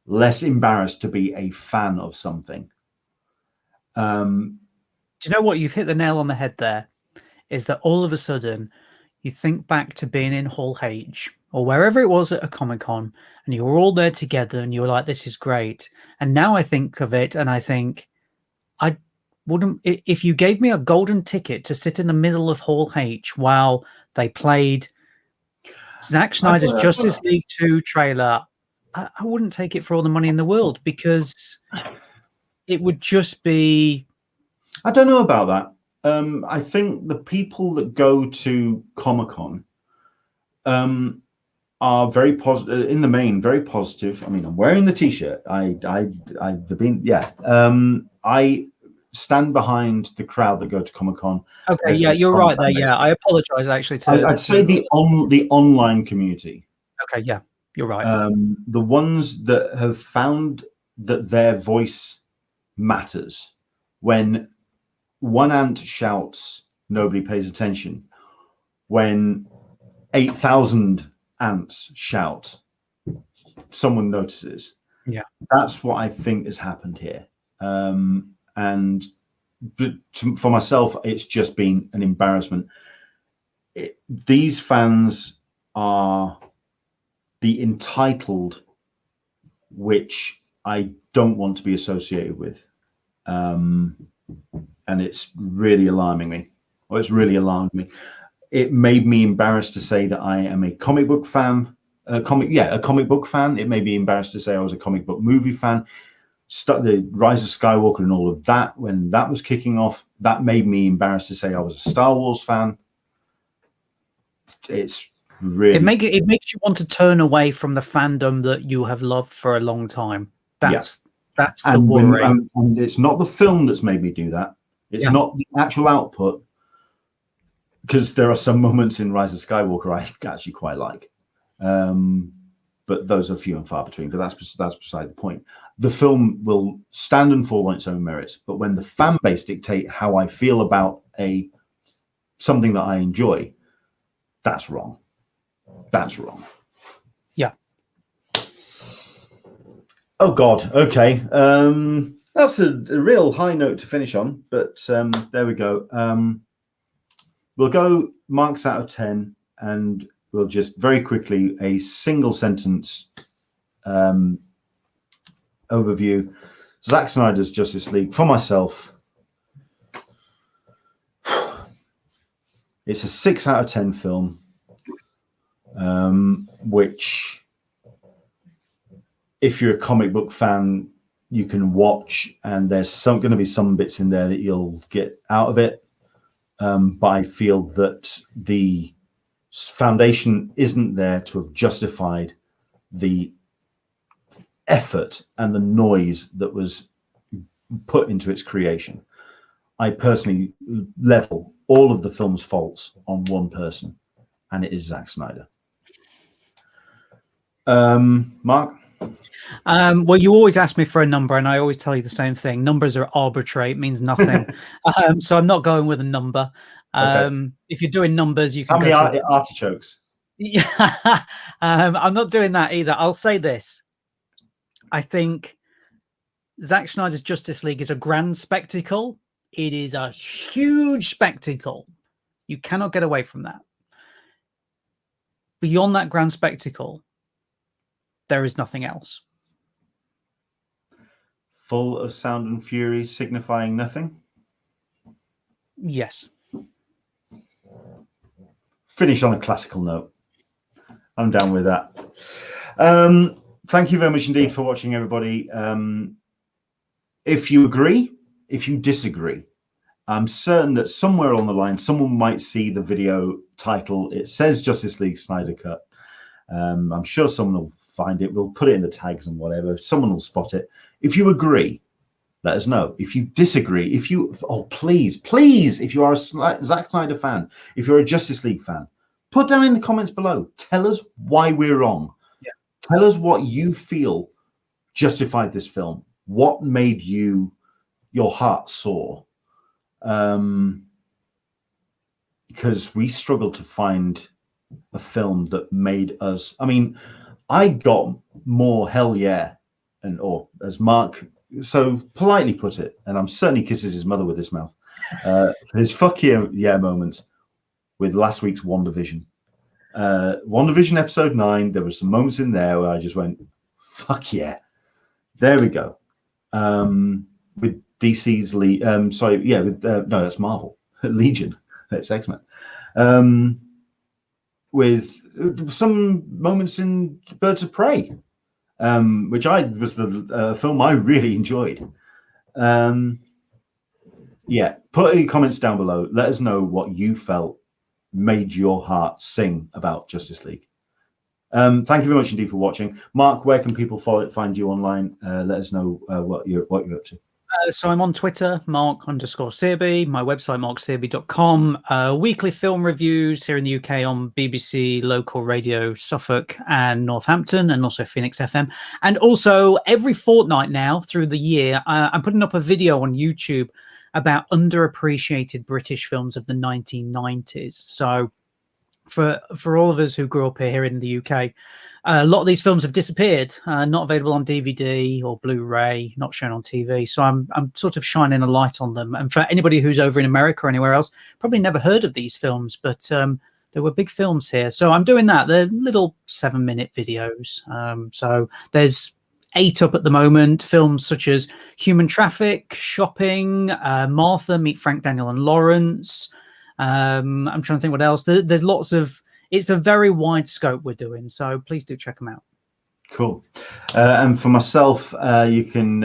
less embarrassed to be a fan of something. Do you know what? You've hit the nail on the head there, is that all of a sudden you think back to being in Hall H or wherever it was at a Comic-Con, and you were all there together and you were like, this is great. And now I think of it and I think, I wouldn't, if you gave me a golden ticket to sit in the middle of Hall H while they played Zack Snyder's Justice League 2 trailer, I wouldn't take it for all the money in the world, because it would just be... I don't know about that. I think the people that go to Comic-Con are very positive, in the main, very positive. I mean, I'm wearing the T-shirt. I stand behind the crowd that go to Comic-Con. Okay, yeah, you're right there. Yeah, I apologize actually. I'd say the online community. Okay, yeah, you're right. The ones that have found that their voice matters. When one ant shouts, nobody pays attention. When 8,000 ants shout, someone notices. Yeah, that's what I think has happened here. And for myself, it's just been an embarrassment. These fans are the entitled, which I don't want to be associated with. And it's really alarming me. Or it's really alarmed me. It made me embarrassed to say that I am a comic book fan. A comic book fan. It made me embarrassed to say I was a comic book movie fan. The Rise of Skywalker and all of that, when that was kicking off, that made me embarrassed to say I was a Star Wars fan. It's really... It makes you want to turn away from the fandom that you have loved for a long time. That's the worry. And it's not the film that's made me do that. It's not the actual output, because there are some moments in Rise of Skywalker I actually quite like. But those are few and far between. But that's beside the point. The film will stand and fall on its own merits. But when the fan base dictate how I feel about something that I enjoy, that's wrong. That's wrong. Yeah. Oh God. Okay. That's a real high note to finish on. But there we go. We'll go marks out of 10, and we'll just very quickly a single sentence overview. Zack Snyder's Justice League, for myself, It's a 6 out of 10 film, which, if you're a comic book fan, you can watch, and there's going to be some bits in there that you'll get out of it. But I feel that the foundation isn't there to have justified the effort and the noise that was put into its creation. I personally level all of the film's faults on one person, and it is Zack Snyder. Mark? Well, you always ask me for a number, and I always tell you the same thing. Numbers are arbitrary; it means nothing. So I'm not going with a number. Okay. If you're doing numbers, you can. How many artichokes? Yeah, I'm not doing that either. I'll say this: I think Zack Snyder's Justice League is a grand spectacle. It is a huge spectacle. You cannot get away from that. Beyond that grand spectacle, there is nothing else. Full of sound and fury, signifying nothing? Yes. Finish on a classical note. I'm down with that. Thank you very much indeed for watching, everybody. If you agree, if you disagree, I'm certain that somewhere on the line, someone might see the video title. It says Justice League Snyder Cut. I'm sure someone will find it. We'll put it in the tags and whatever. Someone will spot it. If you agree, let us know. If you disagree, if you, oh, please, if you are a Zack Snyder fan, if you're a Justice League fan, put down in the comments below. Tell us why we're wrong. Yeah. Tell us what you feel justified this film. What made your heart soar? Because we struggle to find a film that made us. I mean, I got more hell yeah, or as Mark so politely put it, and I'm certain he kisses his mother with his mouth, his fuck yeah moments with last week's WandaVision. WandaVision episode 9, there were some moments in there where I just went, fuck yeah. There we go. With DC's no, that's Marvel. Legion. That's X-Men. With some moments in Birds of Prey, which was the film I really enjoyed. Yeah, put any comments down below. Let us know what you felt made your heart sing about Justice League. Thank you very much indeed for watching. Mark, where can people find you online? Let us know what you're up to. So I'm on Twitter, Mark_Searby, my website, marksearby.com. Weekly film reviews here in the UK on BBC Local Radio Suffolk and Northampton, and also Phoenix FM. And also every fortnight now through the year, I'm putting up a video on YouTube about underappreciated British films of the 1990s. So for all of us who grew up here in the UK, a lot of these films have disappeared, not available on DVD or Blu-ray, not shown on TV. So I'm sort of shining a light on them. And for anybody who's over in America or anywhere else, probably never heard of these films, but there were big films here. So I'm doing that. They're little 7-minute videos. So there's 8 up at the moment. Films such as Human Traffic, Shopping, Martha, Meet Frank, Daniel and Lawrence. I'm trying to think what else. There's lots of. It's a very wide scope we're doing, so please do check them out. Cool. And for myself, you can,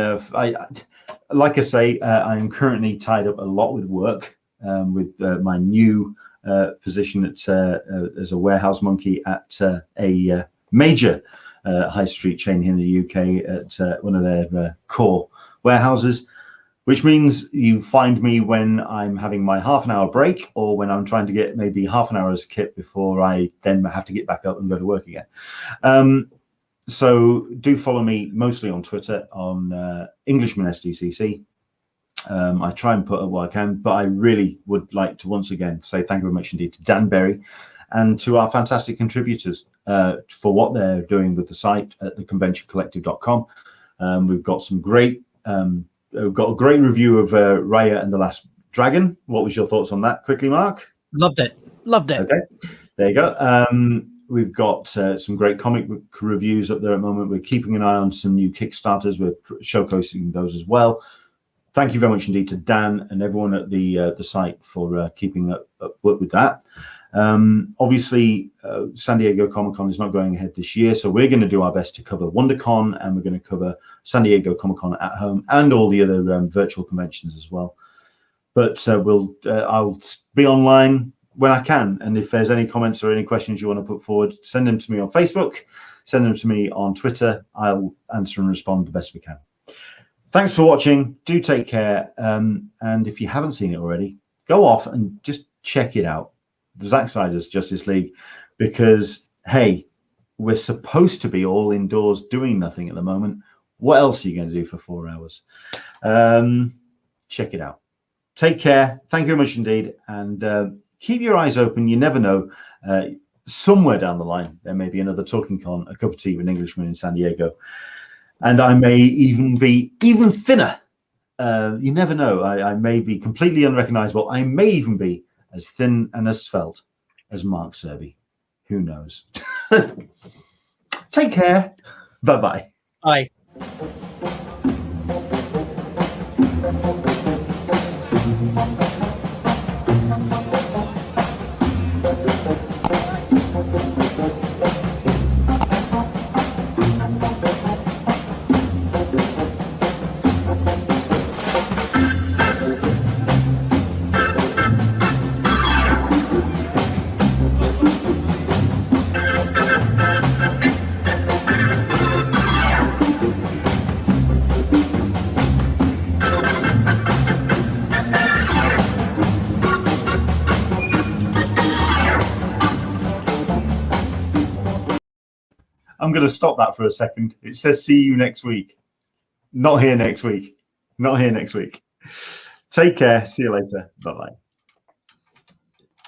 like I say, I am currently tied up a lot with work, with my new position at as a warehouse monkey at a major high street chain here in the UK at one of their core warehouses. Which means you find me when I'm having my half-an-hour break, or when I'm trying to get maybe half an hour's kit before I then have to get back up and go to work again. So do follow me mostly on Twitter on Englishman SDCC. I try and put up what I can, but I really would like to once again say thank you very much indeed to Dan Berry and to our fantastic contributors for what they're doing with the site at theconventioncollective.com. We've got some great. We've got a great review of Raya and the Last Dragon. What was your thoughts on that? Quickly, Mark. Loved it. Okay, there you go. We've got some great comic book reviews up there at the moment. We're keeping an eye on some new Kickstarters. We're showcasing those as well. thank you very much indeed to Dan and everyone at the site for keeping up work with that. Obviously, San Diego Comic-Con is not going ahead this year, so we're going to do our best to cover WonderCon, and we're going to cover San Diego Comic-Con at home and all the other virtual conventions as well. But I'll be online when I can, and if there's any comments or any questions you want to put forward, send them to me on Facebook, send them to me on Twitter. I'll answer and respond the best we can. Thanks for watching. Do take care, and if you haven't seen it already, go off and just check it out, the ZACK SNYDER'S Justice League, because hey, we're supposed to be all indoors doing nothing at the moment. What else are you going to do for 4 hours? Check it out. Take care. Thank you very much indeed, and keep your eyes open. You never know. Somewhere down the line, there may be another Talkin Con, a cup of tea with Englishman in San Diego, and I may even be even thinner. You never know. I may be completely unrecognizable. I may even be as thin and as svelte as Mark Searby. Who knows? Take care. Bye-bye. Bye. I'm going to stop that for a second. It says see you next week. Not here next week. Not here next week. Take care. See you later. Bye-bye.